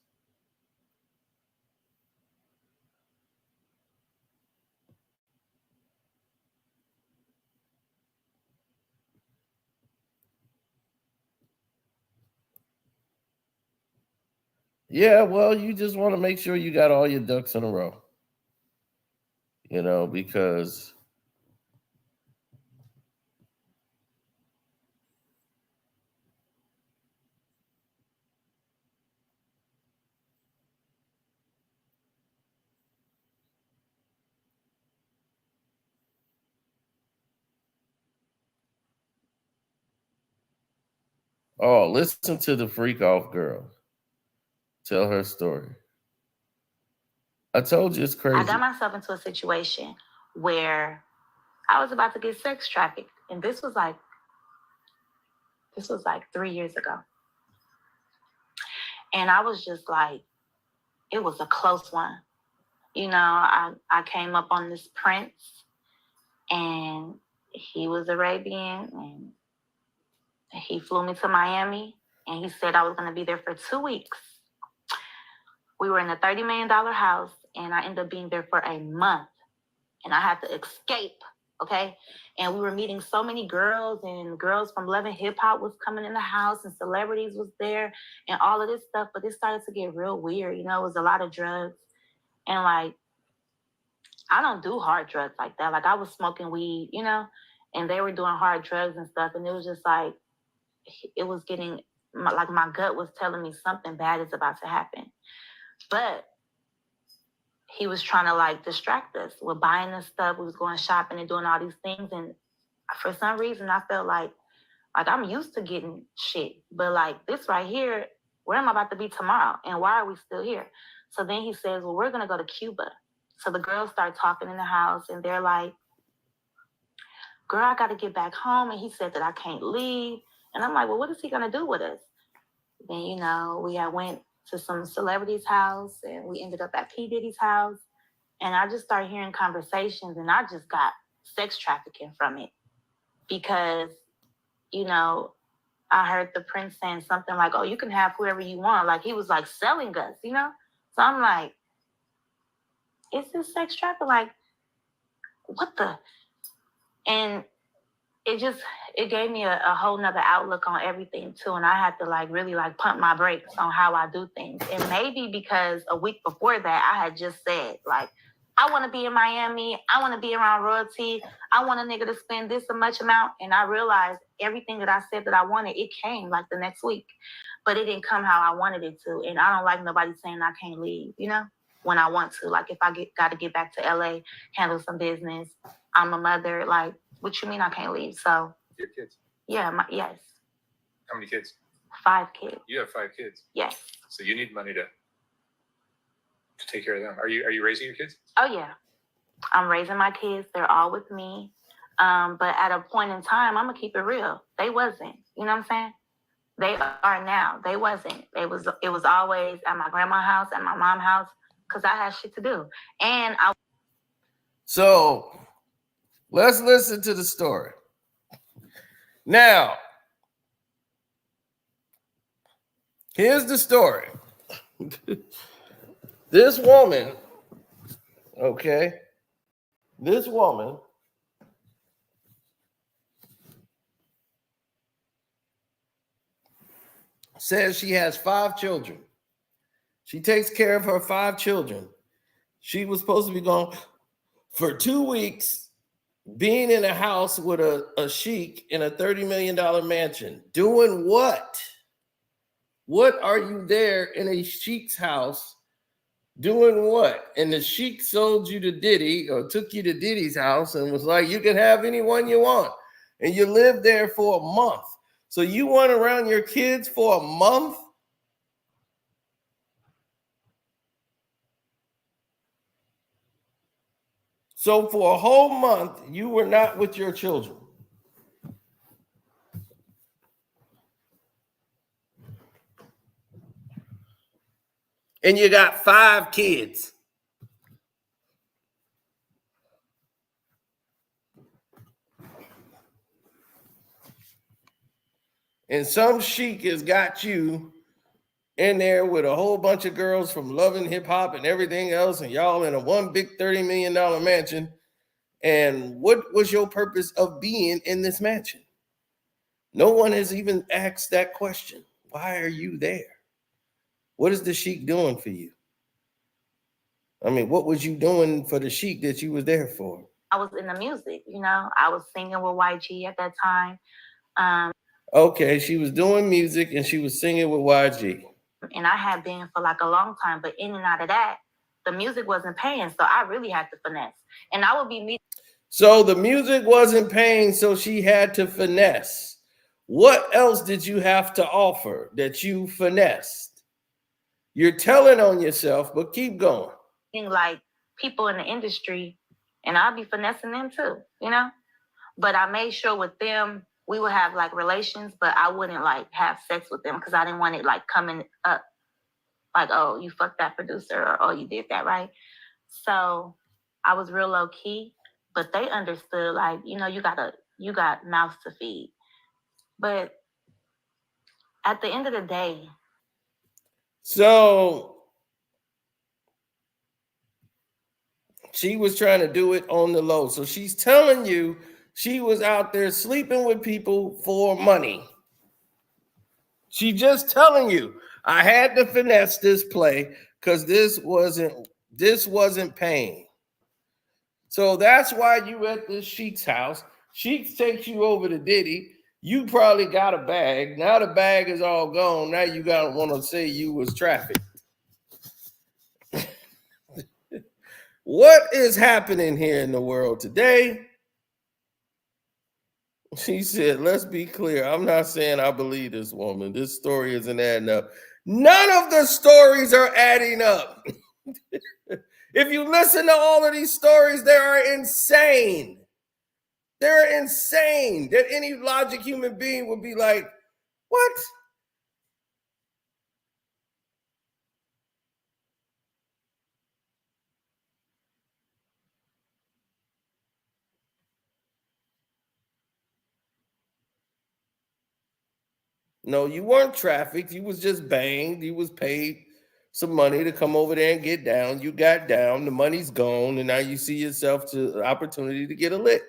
Yeah, well, you just want to make sure you got all your ducks in a row. You know, because oh, listen to the freak off girl tell her story. I told you it's crazy. I got myself into a situation where I was about to get sex trafficked, and this was like 3 years ago. And I was just like, it was a close one. You know, I came up on this prince, and he was Arabian, and he flew me to Miami, and he said I was going to be there for 2 weeks. We were in a $30 million house, and I ended up being there for a month, and I had to escape, okay? And we were meeting so many girls, and girls from Love and Hip Hop was coming in the house, and celebrities was there, and all of this stuff, but it started to get real weird. You know, it was a lot of drugs, and like, I don't do hard drugs like that. Like, I was smoking weed, you know, and they were doing hard drugs and stuff, and it was just like, it was getting, like, my gut was telling me something bad is about to happen. But he was trying to, like, distract us with buying this stuff. We was going shopping and doing all these things, and for some reason, I felt like I'm used to getting shit, but like this right here, where am I about to be tomorrow? And why are we still here? So then he says, well, we're going to go to Cuba. So the girls start talking in the house, and they're like, girl, I got to get back home. And he said that I can't leave. And I'm like, well, what is he going to do with us? Then, you know, we had went to some celebrity's house, and we ended up at P. Diddy's house. And I just started hearing conversations, and I just got sex trafficking from it. Because, you know, I heard the prince saying something like, oh, you can have whoever you want. Like, he was like selling us, you know? So I'm like, is this sex trafficking? Like, what the? And it gave me a whole nother outlook on everything too. And I had to like really like pump my brakes on how I do things. And maybe because a week before that, I had just said like, I want to be in Miami. I want to be around royalty. I want a nigga to spend this much amount. And I realized everything that I said that I wanted, it came like the next week, but it didn't come how I wanted it to. And I don't like nobody saying I can't leave, you know, when I want to. Like if I got to get back to LA, handle some business, I'm a mother, like, what you mean I can't leave? So Your kids? Yeah, yes. How many kids? 5 kids. You have 5 kids. Yes. So you need money to take care of them. Are you raising your kids? Oh yeah, I'm raising my kids. They're all with me. But at a point in time, I'm gonna keep it real. They wasn't. You know what I'm saying? They are now. They wasn't. It was always at my grandma's house, at my mom's house, because I had shit to do. And I. So let's listen to the story. Now, here's the story. This woman, okay, this woman says she has 5 children. She takes care of her 5 children. She was supposed to be gone for 2 weeks, being in a house with a sheik in a $30 million mansion. Doing what? What are you there in a sheik's house doing what? And the sheik sold you to Diddy or took you to Diddy's house and was like, you can have anyone you want. And you lived there for a month. So you went around your kids for a month? So for a whole month, you were not with your children. And you got 5 kids. And some sheik has got you in there with a whole bunch of girls from Love and Hip Hop and everything else, and y'all in a one big $30 million mansion. And what was your purpose of being in this mansion? No one has even asked that question. Why are you there? What is the sheik doing for you? I mean, what was you doing for the sheik that you was there for? I was in the music, you know. I was singing with YG at that time. Okay, she was doing music and she was singing with YG. And I had been for like a long time, but in and out of that, the music wasn't paying, so I really had to finesse. And I would be meeting. So the music wasn't paying, so she had to finesse. What else did you have to offer that you finessed? You're telling on yourself, but keep going. Like people in the industry, and I'll be finessing them too, you know? But I made sure with them, we would have like relations, but I wouldn't like have sex with them because I didn't want it like coming up like, oh, you fucked that producer, or oh, you did that, right? So I was real low key, but they understood like, you know, you got mouths to feed. But at the end of the day. So she was trying to do it on the low. So she's telling you she was out there sleeping with people for money. She just telling you, I had to finesse this play because this wasn't paying. So that's why you at this sheik's house. Sheik takes you over to Diddy. You probably got a bag. Now the bag is all gone. Now you gotta want to say you was trafficked. What is happening here in the world today? She said, let's be clear. I'm not saying I believe this woman. This story isn't adding up. None of the stories are adding up. If you listen to all of these stories, they are insane. They're insane that any logic human being would be like, what? No, you weren't trafficked. You was just banged. You was paid some money to come over there and get down. You got down. The money's gone. And now you see yourself to the opportunity to get a lick.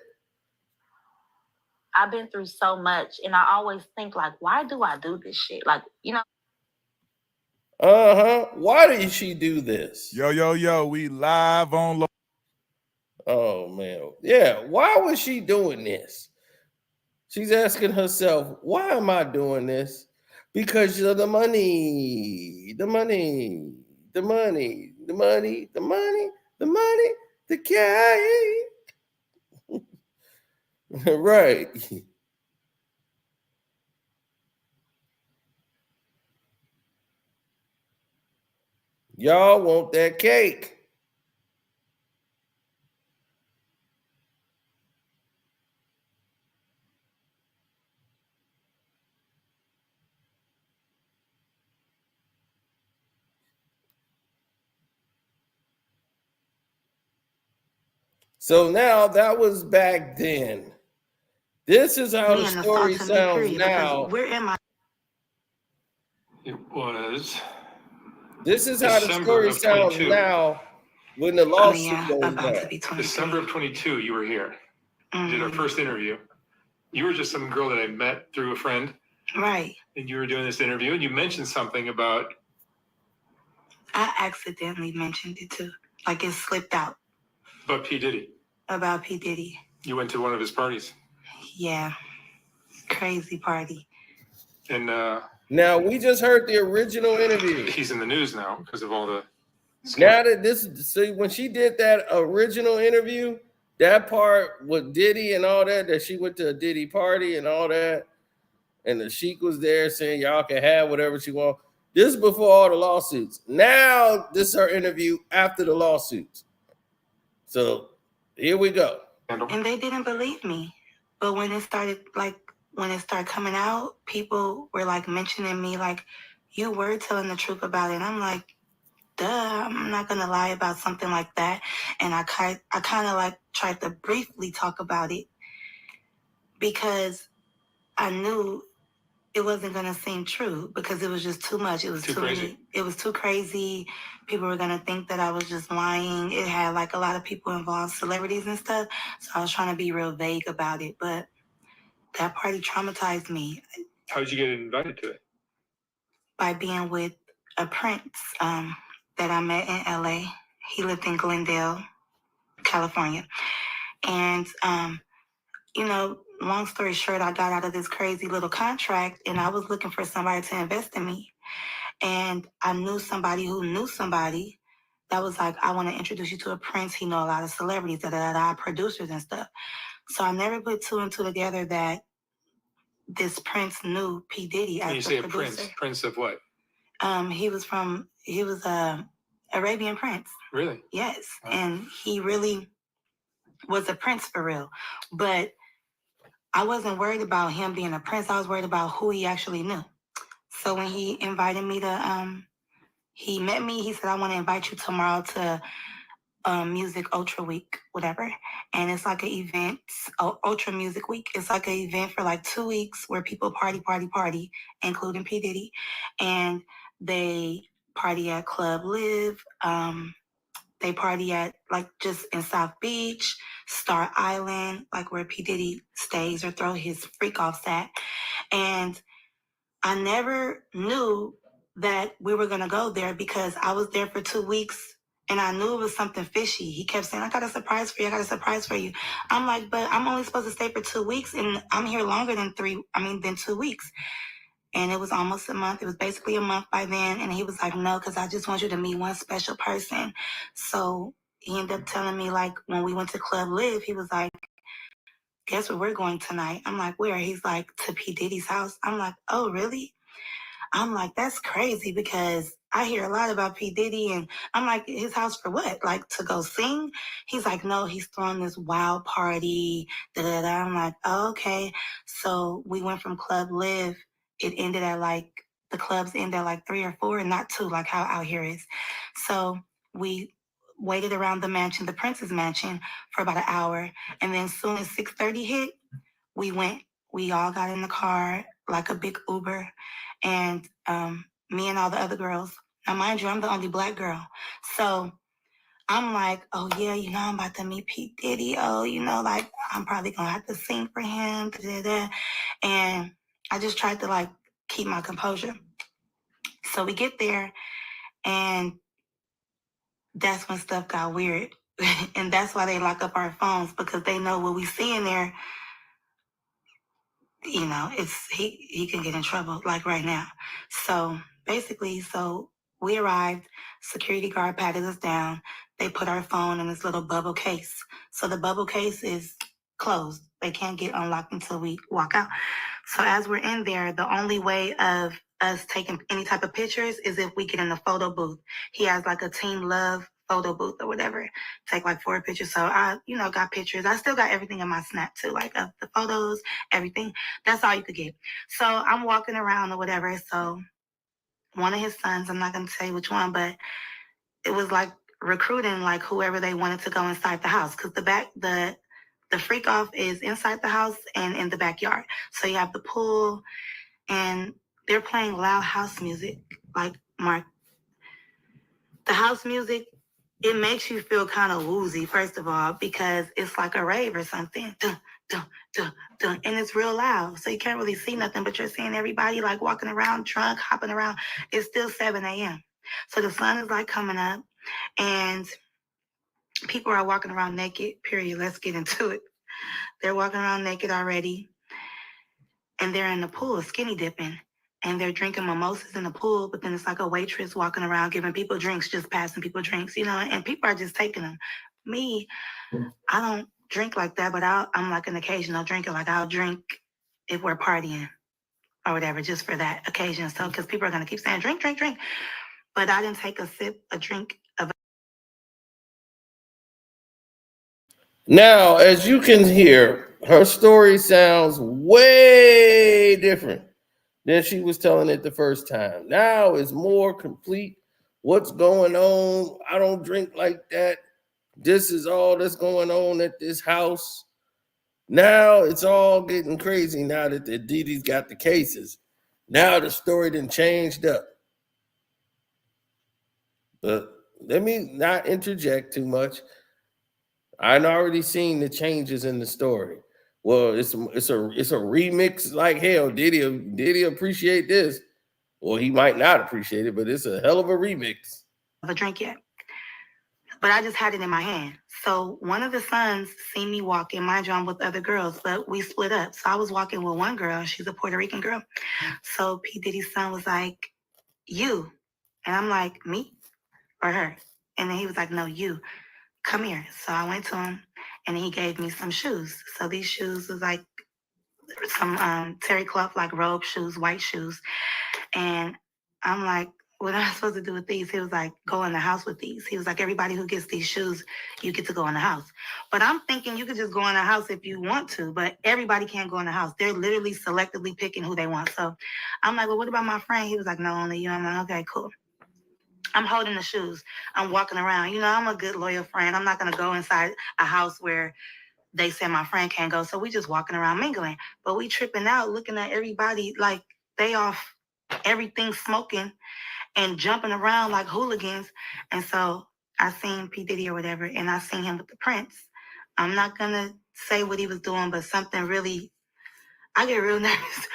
I've been through so much. And I always think like, why do I do this shit? Like, you know. Why did she do this? Yo, we live on. Oh, man. Yeah. Why was she doing this? She's asking herself, why am I doing this? Because of the money, the money, the money, the money, the money, the money, the cash. Right. Y'all want that cake. So now that was back then. This is how the Me and the story salt to me, sounds period. now. Because where am I? It was This is how the December story of sounds 22. now when the I mean, lawsuit yeah, goes about to down. be 23. December of 22, you were here. You did our first interview. You were just some girl that I met through a friend, Right. and you were doing this interview, and you mentioned something about I accidentally mentioned it too. Like it slipped out P. Diddy. about P. Diddy. You went to one of his parties. Yeah. Crazy party. And Now we just heard the original interview. he's in the news now because of all the Now that this, see, when she did that original interview, that part with Diddy and all that she went to a Diddy party and all that, and the Sheik was there saying y'all can have whatever she want. This is before all the lawsuits. Now this is her interview after the lawsuits. So here we go. And they didn't believe me. But when it started coming out, people were like mentioning me like, you were telling the truth about it. And I'm like, duh, I'm not gonna lie about something like that. And I kind of like tried to briefly talk about it because I knew it wasn't gonna seem true because it was just too much. It was too crazy. It was too crazy. People were gonna think that I was just lying. It had like a lot of people involved, celebrities and stuff. So I was trying to be real vague about it. But that party traumatized me. How did you get invited to it? By being with a prince that I met in LA. He lived in Glendale, California. And, you know, long story short, I got out of this crazy little contract and I was looking for somebody to invest in me. And I knew somebody who knew somebody that was like, I want to introduce you to a prince. He know a lot of celebrities, producers and stuff. So I never put two and two together that this prince knew P. Diddy as When you the say producer. a prince of what? He was a Arabian prince. Really? Yes. Wow. And he really was a prince for real. But I wasn't worried about him being a prince. I was worried about who he actually knew. So when he invited me to, he met me, he said, I want to invite you tomorrow to Music Ultra Week, whatever. And it's like an event, Ultra Music Week. It's like an event for like 2 weeks where people party, including P. Diddy. And they party at Club Live. They party at like just in South Beach, Star Island, like where P. Diddy stays or throw his freak offs at. And I never knew that we were going to go there because I was there for 2 weeks and I knew it was something fishy. He kept saying, I got a surprise for you. I got a surprise for you. I'm like, but I'm only supposed to stay for 2 weeks and I'm here longer than 2 weeks. And it was almost a month. It was basically a month by then. And he was like, no, because I just want you to meet one special person. So he ended up telling me, like, when we went to Club Live, he was like, guess where we're going tonight? I'm like, where? He's like, to P. Diddy's house. I'm like, oh, really? I'm like, that's crazy because I hear a lot about P. Diddy and I'm like, his house for what? Like to go sing? He's like, no, he's throwing this wild party. Da-da-da. I'm like, oh, okay. So we went from Club Live. It ended at like, the clubs end at like 3 or 4 and not 2, like how out here is. So we waited around the mansion, the Prince's mansion, for about an hour. And then as soon as 6:30 hit, we went. We all got in the car, like a big Uber, and me and all the other girls. Now, mind you, I'm the only Black girl. So I'm like, oh, yeah, you know, I'm about to meet P. Diddy. Oh, you know, like, I'm probably going to have to sing for him. Da-da-da. And I just tried to, like, keep my composure. So we get there, and that's when stuff got weird. And that's why they lock up our phones, because they know what we see in there, you know, it's he can get in trouble like right now. So basically, we arrived, security guard patted us down. They put our phone in this little bubble case. So the bubble case is closed. They can't get unlocked until we walk out. So as we're in there, the only way of us taking any type of pictures is if we get in the photo booth. He has like a Team Love photo booth or whatever. Take like 4 pictures. So I, got pictures. I still got everything in my Snap too, like of the photos, everything. That's all you could get. So I'm walking around or whatever. So one of his sons, I'm not going to say which one, but it was like recruiting like whoever they wanted to go inside the house, because the freak off is inside the house and in the backyard. So you have the pool, and they're playing loud house music. Like, Mark, the house music, it makes you feel kind of woozy, first of all, because it's like a rave or something. Dun, dun, dun, dun, and it's real loud. So you can't really see nothing, but you're seeing everybody like walking around, drunk, hopping around. It's still 7 a.m. So the sun is like coming up, and people are walking around naked, period. Let's get into it. They're walking around naked already, and they're in the pool skinny dipping, and they're drinking mimosas in the pool, but then it's like a waitress walking around giving people drinks, just passing people drinks, and people are just taking them. Me, I don't drink like that, but I'm like an occasional drinker. Like, I'll drink if we're partying or whatever, just for that occasion. So, because people are going to keep saying, drink, drink, drink. But I didn't take a drink of. Now, as you can hear, her story sounds way different than she was telling it the first time. Now it's more complete. What's going on? I don't drink like that. This is all that's going on at this house. Now it's all getting crazy now that the Diddy's got the cases. Now the story done changed up. But let me not interject too much. I'd already seen the changes in the story. Well, it's a remix like hell. Diddy appreciate this. Well, he might not appreciate it, but it's a hell of a remix. A drink yet, but I just had it in my hand. So one of the sons seen me walking. Mind you, I'm with other girls, but we split up. So I was walking with one girl. She's a Puerto Rican girl. So P. Diddy's son was like, you. And I'm like, me or her? And then he was like, no, you. Come here. So I went to him, and he gave me some shoes. So these shoes was like some terry cloth, like robe shoes, white shoes. And I'm like, what am I supposed to do with these? He was like, go in the house with these. He was like, everybody who gets these shoes, you get to go in the house. But I'm thinking you could just go in the house if you want to, but everybody can't go in the house. They're literally selectively picking who they want. So I'm like, well, what about my friend? He was like, no, only you. I'm like, okay, cool. I'm holding the shoes. I'm walking around. I'm a good, loyal friend. I'm not going to go inside a house where they said my friend can't go. So we just walking around mingling. But we tripping out, looking at everybody like they off everything, smoking and jumping around like hooligans. And so I seen P. Diddy or whatever, and I seen him with the Prince. I'm not going to say what he was doing, but something really, I get real nervous.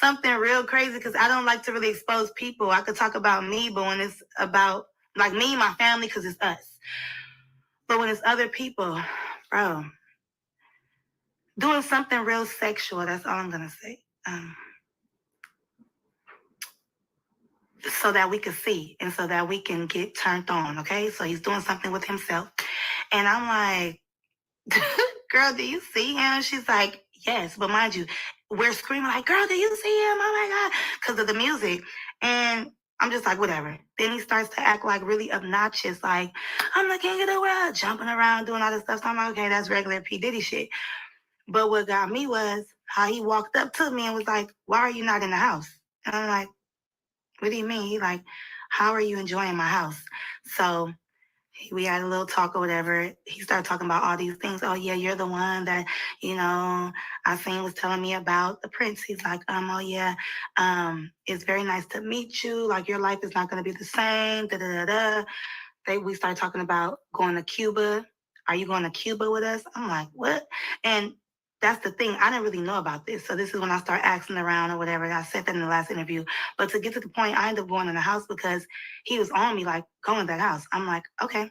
Something real crazy, because I don't like to really expose people. I could talk about me, but when it's about like me and my family, because it's us. But when it's other people, bro, doing something real sexual, that's all I'm going to say. So that we can see and so that we can get turned on, okay? So he's doing something with himself. And I'm like, girl, do you see him? She's like, yes. But mind you, we're screaming like, girl, do you see him? Oh my God, because of the music. And I'm just like, whatever. Then he starts to act like really obnoxious, like, I'm the king of the world, jumping around, doing all this stuff. So I'm like, okay, that's regular P. Diddy shit. But what got me was how he walked up to me and was like, why are you not in the house? And I'm like, what do you mean? He like, how are you enjoying my house? So we had a little talk or whatever. He started talking about all these things. Oh yeah, you're the one that, I seen was telling me about the Prince. He's like, oh yeah, it's very nice to meet you. Like, your life is not gonna be the same. Da da da da. We started talking about going to Cuba. Are you going to Cuba with us? I'm like, what? And that's the thing. I didn't really know about this. So this is when I start asking around or whatever. I said that in the last interview. But to get to the point, I ended up going in the house because he was on me, like, go in that house. I'm like, okay.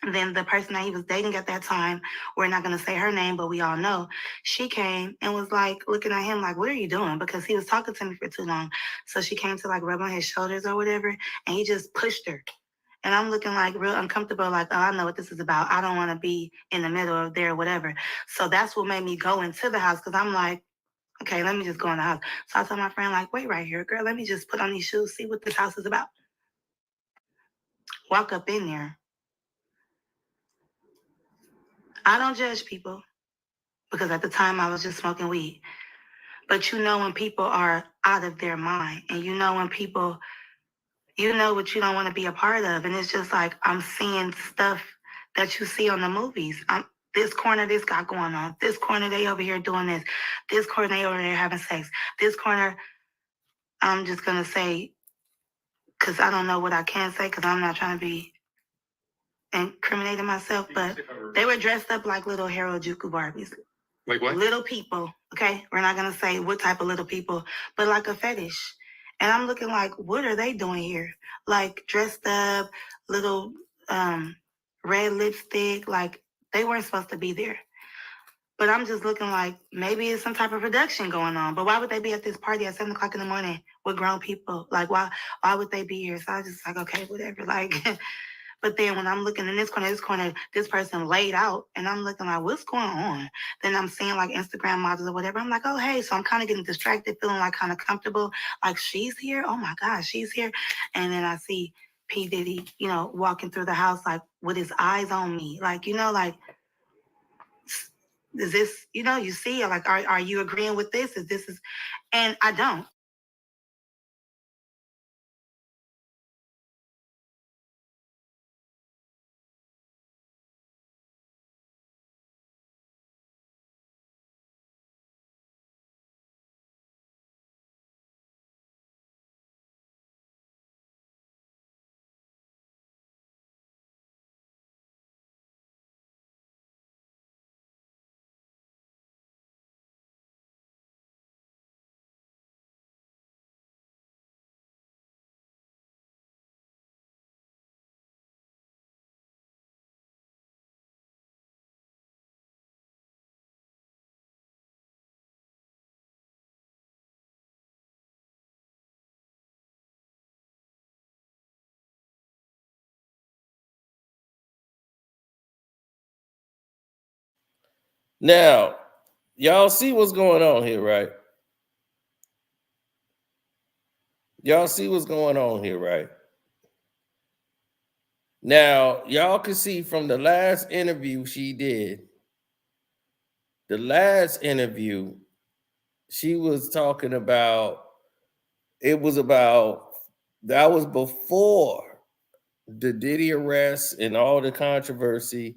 And then the person that he was dating at that time, we're not going to say her name, but we all know, she came and was like looking at him like, what are you doing? Because he was talking to me for too long. So she came to like rub on his shoulders or whatever. And he just pushed her. And I'm looking like real uncomfortable, like, oh, I know what this is about. I don't want to be in the middle of there, whatever. So that's what made me go into the house, because I'm like, okay, let me just go in the house. So I told my friend, like, wait right here, girl, let me just put on these shoes, see what this house is about. Walk up in there. I don't judge people, because at the time I was just smoking weed. But you know when people are out of their mind, and you know when people, you know what you don't want to be a part of. And it's just like, I'm seeing stuff that you see on the movies. This corner, this got going on. This corner, they over here doing this. This corner, they over there having sex. This corner, I'm just going to say, because I don't know what I can say, because I'm not trying to be incriminating myself, but they were dressed up like little Harajuku Barbies. Like what? Little people, okay? We're not going to say what type of little people, but like a fetish. And I'm looking like, what are they doing here? Like dressed up, little red lipstick, like they weren't supposed to be there. But I'm just looking like maybe it's some type of production going on. But why would they be at this party at 7 o'clock in the morning with grown people? Like, why would they be here? So I was just like, okay, whatever. Like, but then when I'm looking in this corner, this person laid out, and I'm looking like, what's going on? Then I'm seeing like Instagram models or whatever. I'm like, oh, hey. So I'm kind of getting distracted, feeling like kind of comfortable. Like, she's here? Oh my gosh, she's here. And then I see P. Diddy, you know, walking through the house, like with his eyes on me. Like, you know, like, is this, you know, you see, like, are you agreeing with this? And I don't. Now, y'all see what's going on here, right? Y'all see what's going on here, right? Now, y'all can see from the last interview she did, the last interview, she was talking about, it was about, that was before the Diddy arrest and all the controversy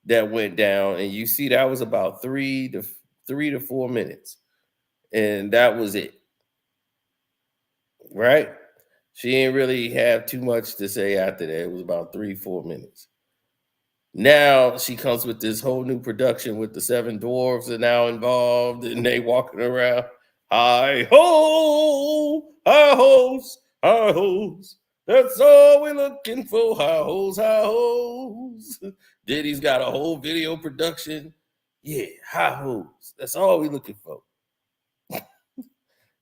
that went down. And you see that was about 3 to 4 minutes. And that was it. Right? She didn't really have too much to say after that. It was about 3-4 minutes. Now she comes with this whole new production with the 7 dwarves are now involved, and they walking around. Hi ho, hi hoes, hi hoes. That's all we're looking for. Hi hoes, hi hoes. Diddy's got a whole video production. Yeah, hi hoes. That's all we're looking for.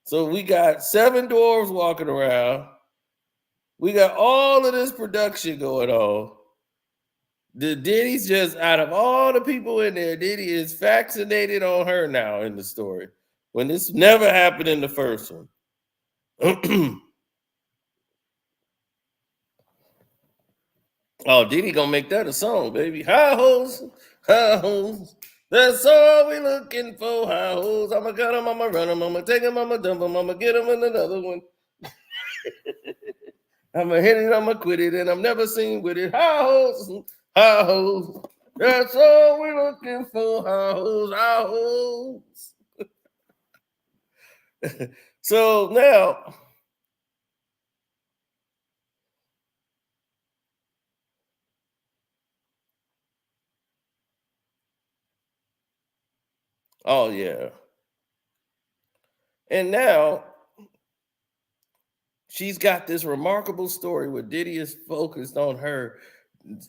So we got 7 dwarves walking around. We got all of this production going on. The Diddy's just, out of all the people in there, Diddy is vaccinated on her now in the story, when this never happened in the first one. Oh, Diddy gonna make that a song, baby. Hi hoes, hi hoes. That's all we looking for. Hi hoes. I'ma cut him, I'ma run him, I'ma take him, I'ma dump him, I'ma get him in another one. I'ma hit it, I'ma quit it, and I'm never seen with it. Hi hoes, hi hoes. That's all we looking for. Hi hoes, hi hoes. So now, oh yeah. And now she's got this remarkable story where Diddy is focused on her.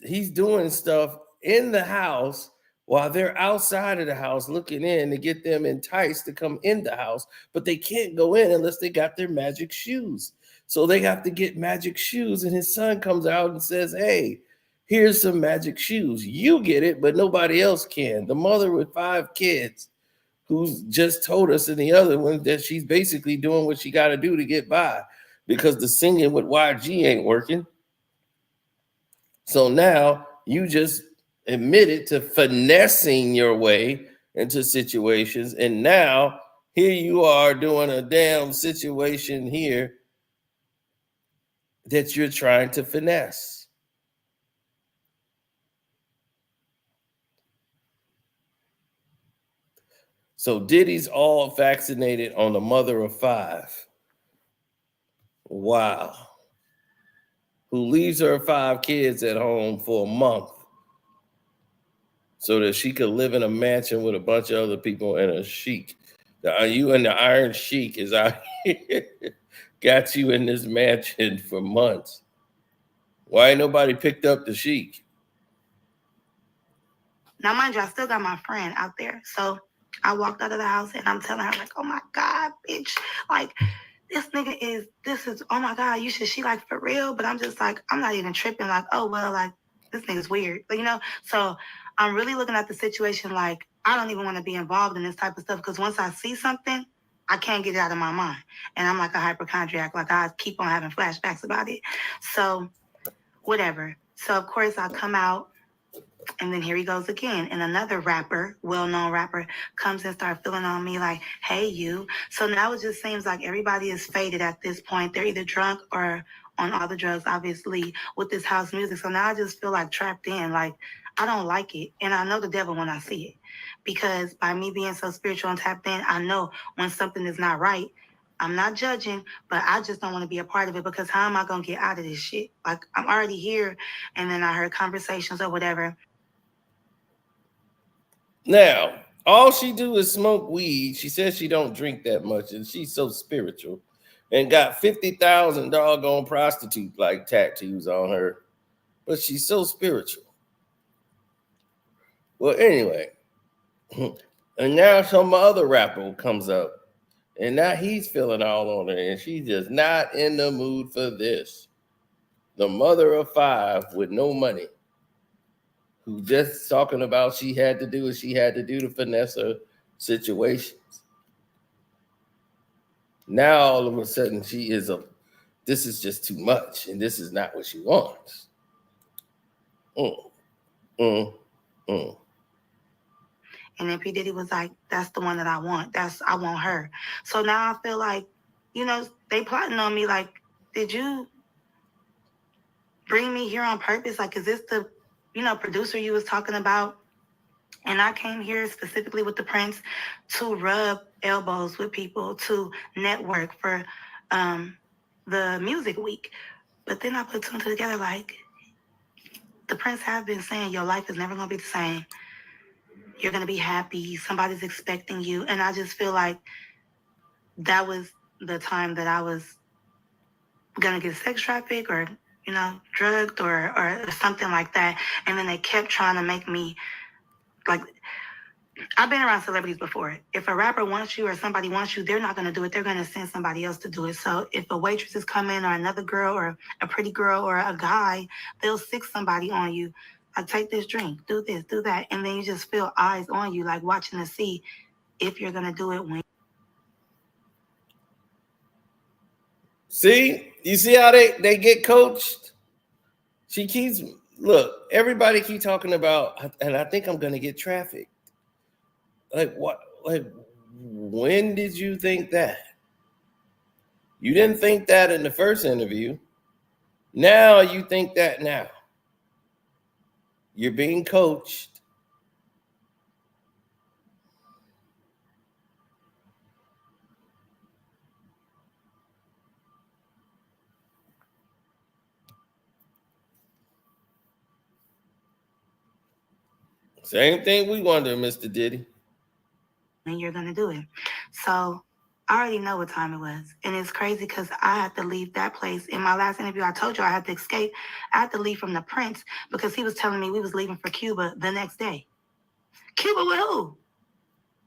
He's doing stuff in the house while they're outside of the house looking in to get them enticed to come in the house, but they can't go in unless they got their magic shoes. So they have to get magic shoes. And his son comes out and says, hey, here's some magic shoes. You get it, but nobody else can. The mother with 5 kids who's just told us in the other one that she's basically doing what she got to do to get by because the singing with YG ain't working. So now you just admitted to finessing your way into situations. And now here you are doing a damn situation here that you're trying to finesse. So Diddy's all vaccinated on the mother of 5. Wow. Who leaves her 5 kids at home for a month so that she could live in a mansion with a bunch of other people and a sheik. You and the Iron Sheik is out here, got you in this mansion for months. Why ain't nobody picked up the sheik? Now, mind you, I still got my friend out there. So I walked out of the house and I'm telling her, like, oh my God, bitch. Like, this nigga is, oh my God, you should, she like, for real? But I'm just like, I'm not even tripping. Like, oh, well, like, this nigga's weird. But, you know, so I'm really looking at the situation like, I don't even want to be involved in this type of stuff because once I see something, I can't get it out of my mind. And I'm like a hypochondriac. Like, I keep on having flashbacks about it. So, whatever. So, of course, I come out. And then here he goes again. And another rapper, well-known rapper, comes and starts feeling on me like, hey, you. So now it just seems like everybody is faded at this point. They're either drunk or on all the drugs, obviously, with this house music. So now I just feel like trapped in. Like, I don't like it. And I know the devil when I see it. Because by me being so spiritual and tapped in, I know when something is not right. I'm not judging, but I just don't want to be a part of it because how am I going to get out of this shit? Like, I'm already here. And then I heard conversations or whatever. Now, all she do is smoke weed. She says she don't drink that much, and she's so spiritual, and got 50,000 doggone prostitute like tattoos on her, but she's so spiritual. Well, anyway, and now some other rapper comes up, and now he's feeling all on her, and she's just not in the mood for this. The mother of 5 with no money, who just talking about she had to do what she had to do to finesse her situations. Now all of a sudden this is just too much, and this is not what she wants. Mm, mm, mm. And then P. Diddy was like, that's the one that I want. I want her. So now I feel like, you know, they plotting on me like, did you bring me here on purpose? Like, is this the, you know, producer you was talking about? And I came here specifically with the Prince to rub elbows with people, to network for the music week. But then I put 2 and 2 together like, the Prince have been saying your life is never going to be the same. You're going to be happy. Somebody's expecting you. And I just feel like that was the time that I was going to get sex trafficked or, you know, drugged or something like that. And then they kept trying to make me, like, I've been around celebrities before. If a rapper wants you or somebody wants you, they're not going to do it. They're going to send somebody else to do it. So if a waitress is coming or another girl or a pretty girl or a guy, they'll sick somebody on you. Like, take this drink, do this, do that. And then you just feel eyes on you, like watching to see if you're going to do it when. See? You see how they get coached? She keeps, look, everybody keep talking about, and I think I'm going to get trafficked. Like, what? Like, when did you think that? You didn't think that in the first interview. Now you think that now. You're being coached. Same thing we wonder, Mr. Diddy. And you're going to do it. So I already know what time it was. And it's crazy because I had to leave that place. In my last interview, I told you I had to escape. I had to leave from the Prince because he was telling me we was leaving for Cuba the next day. Cuba with who?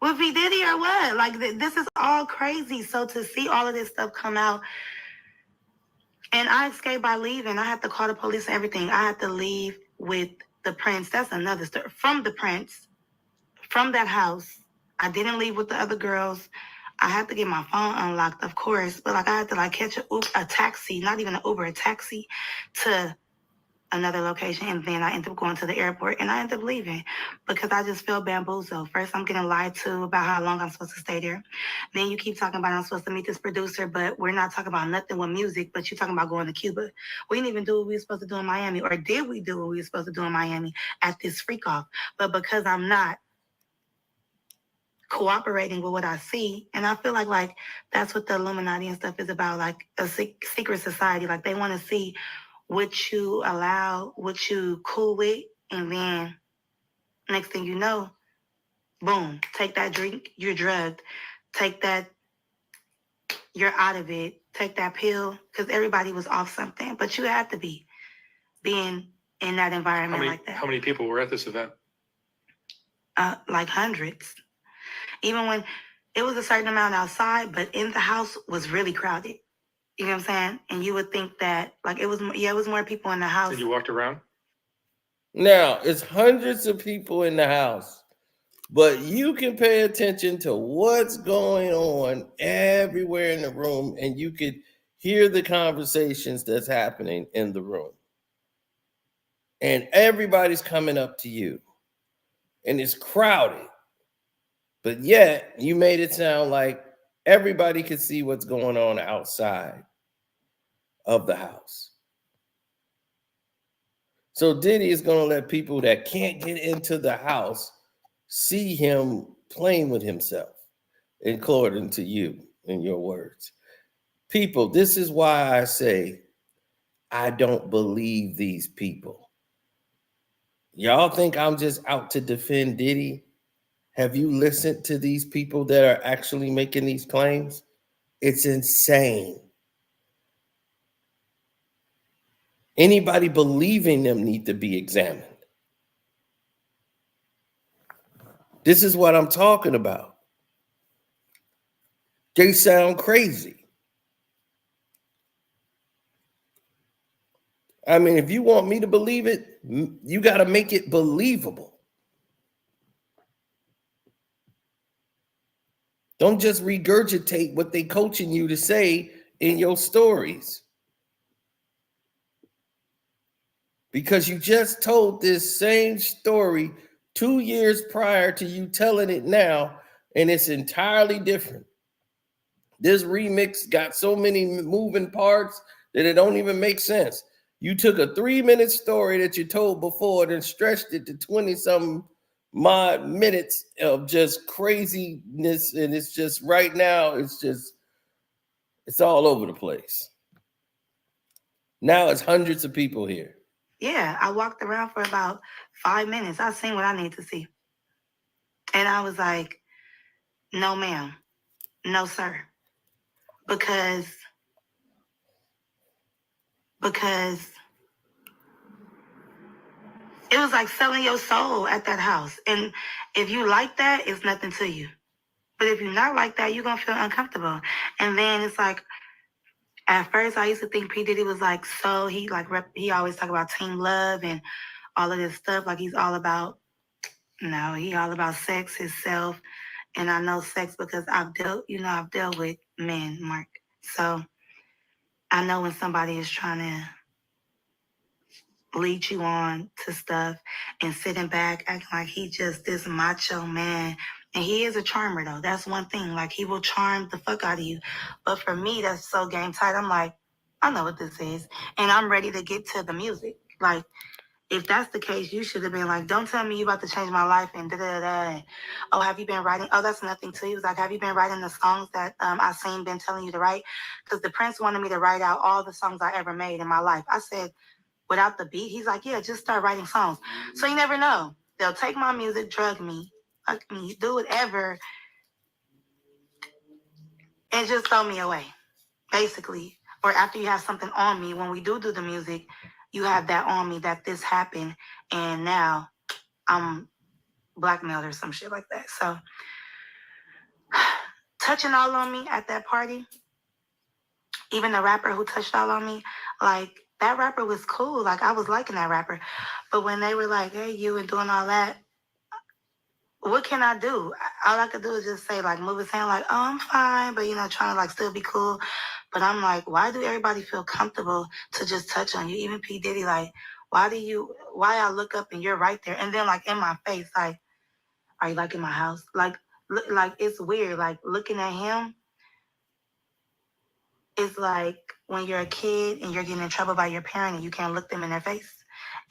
With P. Diddy or what? Like, this is all crazy. So to see all of this stuff come out, And I escaped by leaving. I had to call the police and everything. I had to leave with the prince. That's another story. From the prince, from that house. I didn't leave with the other girls. I had to get my phone unlocked, of course. But like I had to like catch a taxi, not even an Uber, a taxi to another location, and then I ended up going to the airport, and I ended up leaving because I just felt bamboozled. First, I'm getting lied to about how long I'm supposed to stay there. Then you keep talking about I'm supposed to meet this producer, but we're not talking about nothing with music, but you're talking about going to Cuba. We didn't even do what we were supposed to do in Miami, or did we do what we were supposed to do in Miami at this freak off? But because I'm not cooperating with what I see, and I feel like that's what the Illuminati and stuff is about, like a secret society. Like they want to see what you allow, what you cool with, and then next thing you know, boom, take that drink, you're drugged. Take that, you're out of it. Take that pill, because everybody was off something, but you had to be being in that environment like that. How many people were at this event? Like hundreds. Even when it was a certain amount outside, but in the house was really crowded. You know what I'm saying? And you would think that like it was more people in the house. Did you walk around? Now, it's hundreds of people in the house, but you can pay attention to what's going on everywhere in the room, and you could hear the conversations that's happening in the room. And everybody's coming up to you, and it's crowded. But yet, you made it sound like everybody could see what's going on outside of the house. So Diddy is going to let people that can't get into the house see him playing with himself, according to you, in your words. People, this is why I say I don't believe these people. Y'all think I'm just out to defend Diddy? Have you listened to these people that are actually making these claims? It's insane. Anybody believing them need to be examined. This is what I'm talking about. They sound crazy. I mean, if you want me to believe it, you got to make it believable. Don't just regurgitate what they coaching you to say in your stories. Because you just told this same story 2 years prior to you telling it now, and it's entirely different. This remix got so many moving parts that it don't even make sense. You took a 3-minute story that you told before and stretched it to 20-something mod minutes of just craziness, and it's just right now, it's all over the place. Now it's hundreds of people here. Yeah, I walked around for about 5 minutes. I seen what I need to see. And I was like, no, ma'am. No, sir. Because it was like selling your soul at that house. And if you like that, it's nothing to you. But if you're not like that, you're going to feel uncomfortable. And then it's like, at first I used to think P. Diddy was like, so he always talk about team love and all of this stuff. Like he's all about, no, he all about sex, himself. And I know sex because I've dealt with men, Mark. So I know when somebody is trying to lead you on to stuff and sitting back acting like he just this macho man. And he is a charmer though. That's one thing. Like he will charm the fuck out of you. But for me, that's so game tight. I'm like, I know what this is. And I'm ready to get to the music. Like, if that's the case, you should have been like, don't tell me you about to change my life and da-da-da. And, oh, have you been writing? Oh, that's nothing to you. He was like, have you been writing the songs that I seen been telling you to write? Because the Prince wanted me to write out all the songs I ever made in my life. I said, without the beat? He's like, yeah, just start writing songs. So you never know. They'll take my music, drug me, fuck me, do whatever, and just throw me away, basically. Or after you have something on me, when we do the music, you have that on me that this happened, and now I'm blackmailed or some shit like that. So touching all on me at that party Even the rapper who touched all on me, like, that rapper was cool. Like, I was liking that rapper. But when they were like, hey, you, and doing all that, what can I do? All I could do is just say, like, move his hand, like, oh, I'm fine, but, you know, trying to, like, still be cool. But I'm like, why do everybody feel comfortable to just touch on you? Even P. Diddy, like, why I look up and you're right there? And then, like, in my face, like, are you, like, in my house? Like, it's weird. Like, looking at him, it's like when you're a kid and you're getting in trouble by your parent and you can't look them in their face.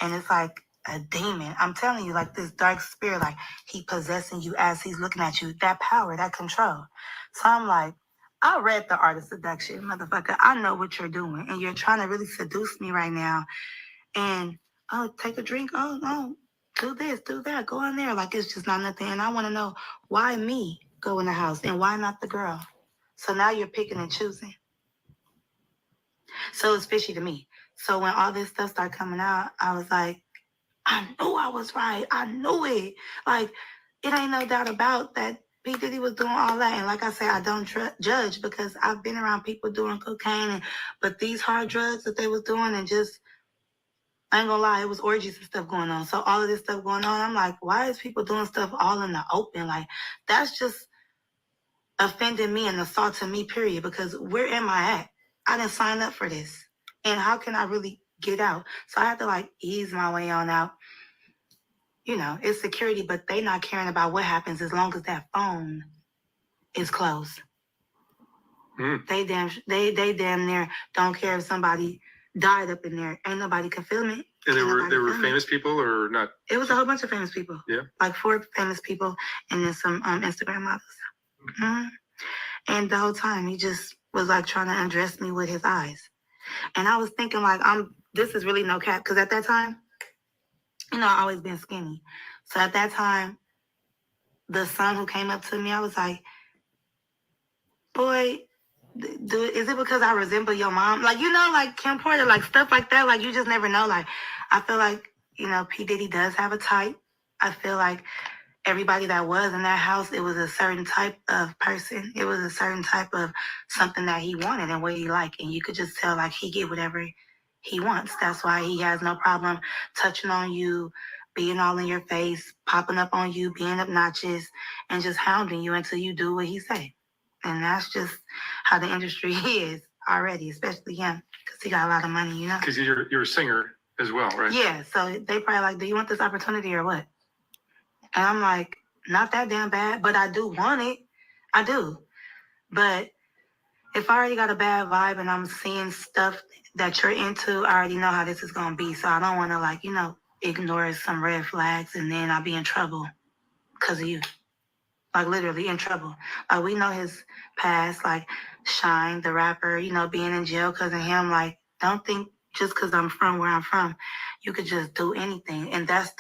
And it's like a demon. I'm telling you, like, this dark spirit, like, he possessing you as he's looking at you. That power, that control. So I'm like, I read The Art of Seduction, motherfucker. I know what you're doing. And you're trying to really seduce me right now. And, oh, take a drink. Oh, no. Do this, do that. Go in there. Like, it's just not nothing. And I want to know, why me go in the house and why not the girl? So now you're picking and choosing. So it's fishy to me. So when all this stuff started coming out, I was like, I knew I was right. I knew it. Like, it ain't no doubt about that. P. Diddy was doing all that. And like I said, I don't judge because I've been around people doing cocaine. But these hard drugs that they was doing, and just, I ain't gonna lie, it was orgies and stuff going on. So all of this stuff going on, I'm like, why is people doing stuff all in the open? Like, that's just offending me and assaulting me, period. Because where am I at? I didn't sign up for this. And how can I really get out? So I had to, like, ease my way on out. You know, it's security, but they not caring about what happens as long as that phone is closed. They damn near don't care if somebody died up in there. Ain't nobody can film it. And there were famous people or not? It was a whole bunch of famous people. Yeah. Like 4 famous people and then some Instagram models. Mm-hmm. And the whole time he just was like trying to undress me with his eyes. And I was thinking, like, this is really no cap. Because at that time, you know, I always been skinny. So at that time, the son who came up to me, I was like, boy, is it because I resemble your mom? Like, you know, like Kim Porter, like stuff like that. Like, you just never know. Like, I feel like, you know, P. Diddy does have a type. I feel like everybody that was in that house, it was a certain type of person. It was a certain type of something that he wanted and what he liked. And you could just tell, like, he get whatever he wants. That's why he has no problem touching on you, being all in your face, popping up on you, being obnoxious, and just hounding you until you do what he say. And that's just how the industry is already, especially him, because he got a lot of money, you know? Because you're a singer as well, right? Yeah, so they probably like, do you want this opportunity or what? And I'm like, not that damn bad, but I do want it. I do. But if I already got a bad vibe and I'm seeing stuff that you're into, I already know how this is going to be. So I don't want to, like, you know, ignore some red flags and then I'll be in trouble because of you. Like, literally in trouble. Like, we know his past, like Shine, the rapper, you know, being in jail because of him. Like, don't think just because I'm from where I'm from, you could just do anything. And that's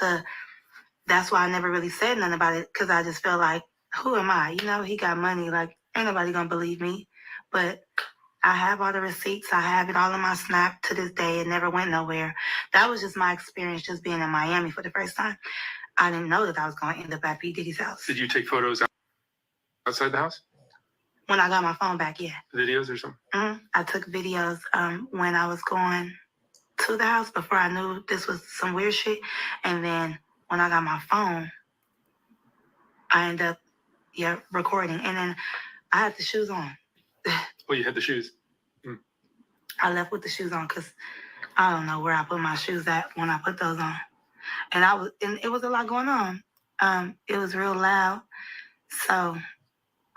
why I never really said nothing about it, because I just feel like, who am I? You know, he got money. Like, ain't nobody gonna believe me. But I have all the receipts. I have it all in my Snap to this day. It never went nowhere. That was just my experience just being in Miami for the first time. I didn't know that I was going to end up at P. Diddy's house. Did you take photos outside the house? When I got my phone back, yeah. Videos or something? Mm-hmm. I took videos when I was going to the house before I knew this was some weird shit. And then when I got my phone, I ended up, recording. And then I had the shoes on. Oh, you had the shoes? I left with the shoes on because I don't know where I put my shoes at when I put those on. And it was a lot going on. It was real loud. So,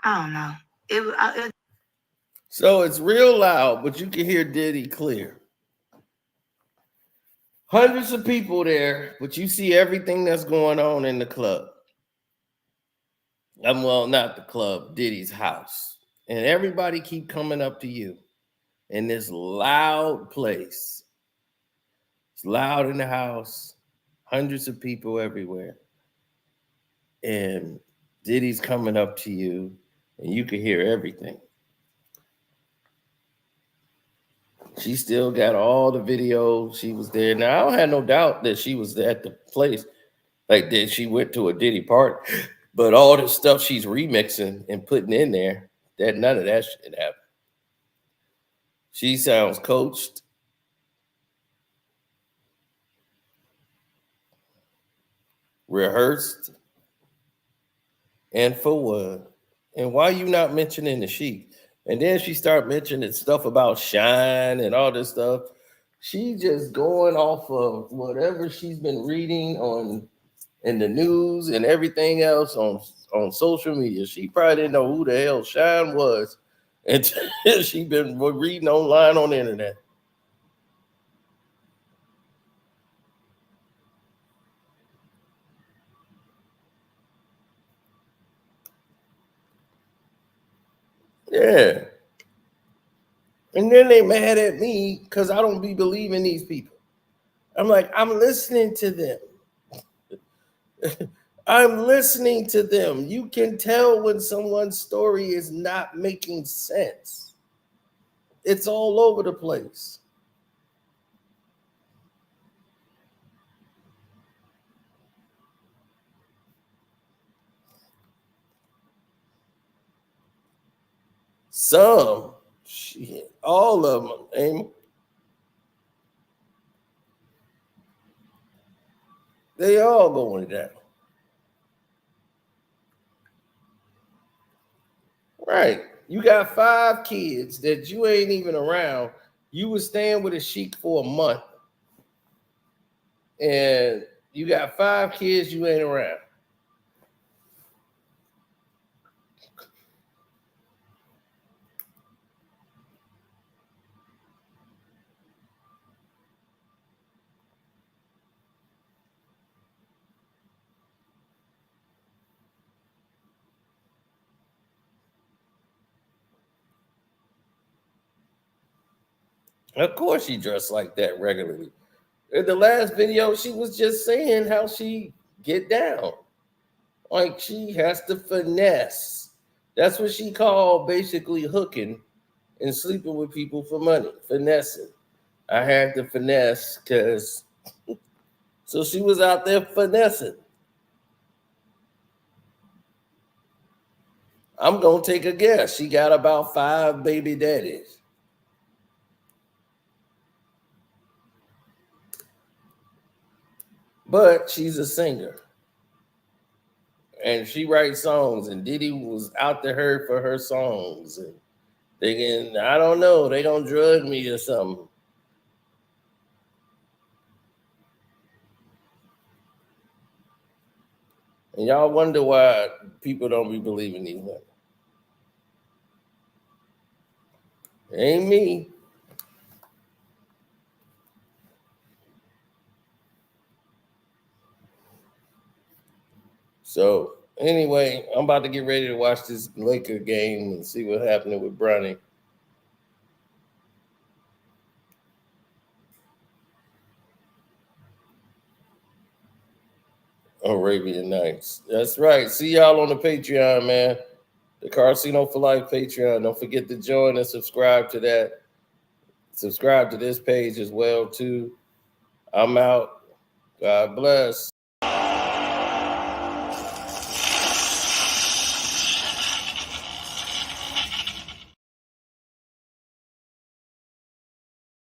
I don't know. So it's real loud, but you can hear Diddy clear. Hundreds of people there, but you see everything that's going on in the club. Well, not the club, Diddy's house. And everybody keep coming up to you in this loud place. It's loud in the house, hundreds of people everywhere. And Diddy's coming up to you, and you can hear everything. She still got all the video. She was there. Now, I don't have no doubt that she was at the place, like that she went to a Diddy party. But all the stuff she's remixing and putting in there, that none of that shit happened. She sounds coached. Rehearsed. And for what? And why you not mentioning the Sheik? And then she start mentioning stuff about Shine and all this stuff. She just going off of whatever she's been reading on in the news and everything else on social media. She probably didn't know who the hell Shine was until she been reading online on the internet. Yeah. And then they mad at me because I don't be believing these people. I'm like, I'm listening to them. I'm listening to them. You can tell when someone's story is not making sense. It's all over the place. Some, shit, all of them, Amy. They all going down. Right. You got 5 kids that you ain't even around. You was staying with a Sheik for a month. And you got 5 kids you ain't around. Of course she dressed like that regularly. In the last video, she was just saying how she get down. Like she has to finesse. That's what she called basically hooking and sleeping with people for money. Finessing. I had to finesse because so she was out there finessing. I'm gonna take a guess. She got about 5 baby daddies. But she's a singer. And she writes songs, and Diddy was out to her for her songs. And thinking, I don't know, they gonna drug me or something. And y'all wonder why people don't be believing these women. It ain't me. So anyway, I'm about to get ready to watch this Laker game and see what's happening with Bronny. Arabian Nights. That's right. See y'all on the Patreon, man. The Casino for Life Patreon. Don't forget to join and subscribe to that. Subscribe to this page as well, too. I'm out. God bless.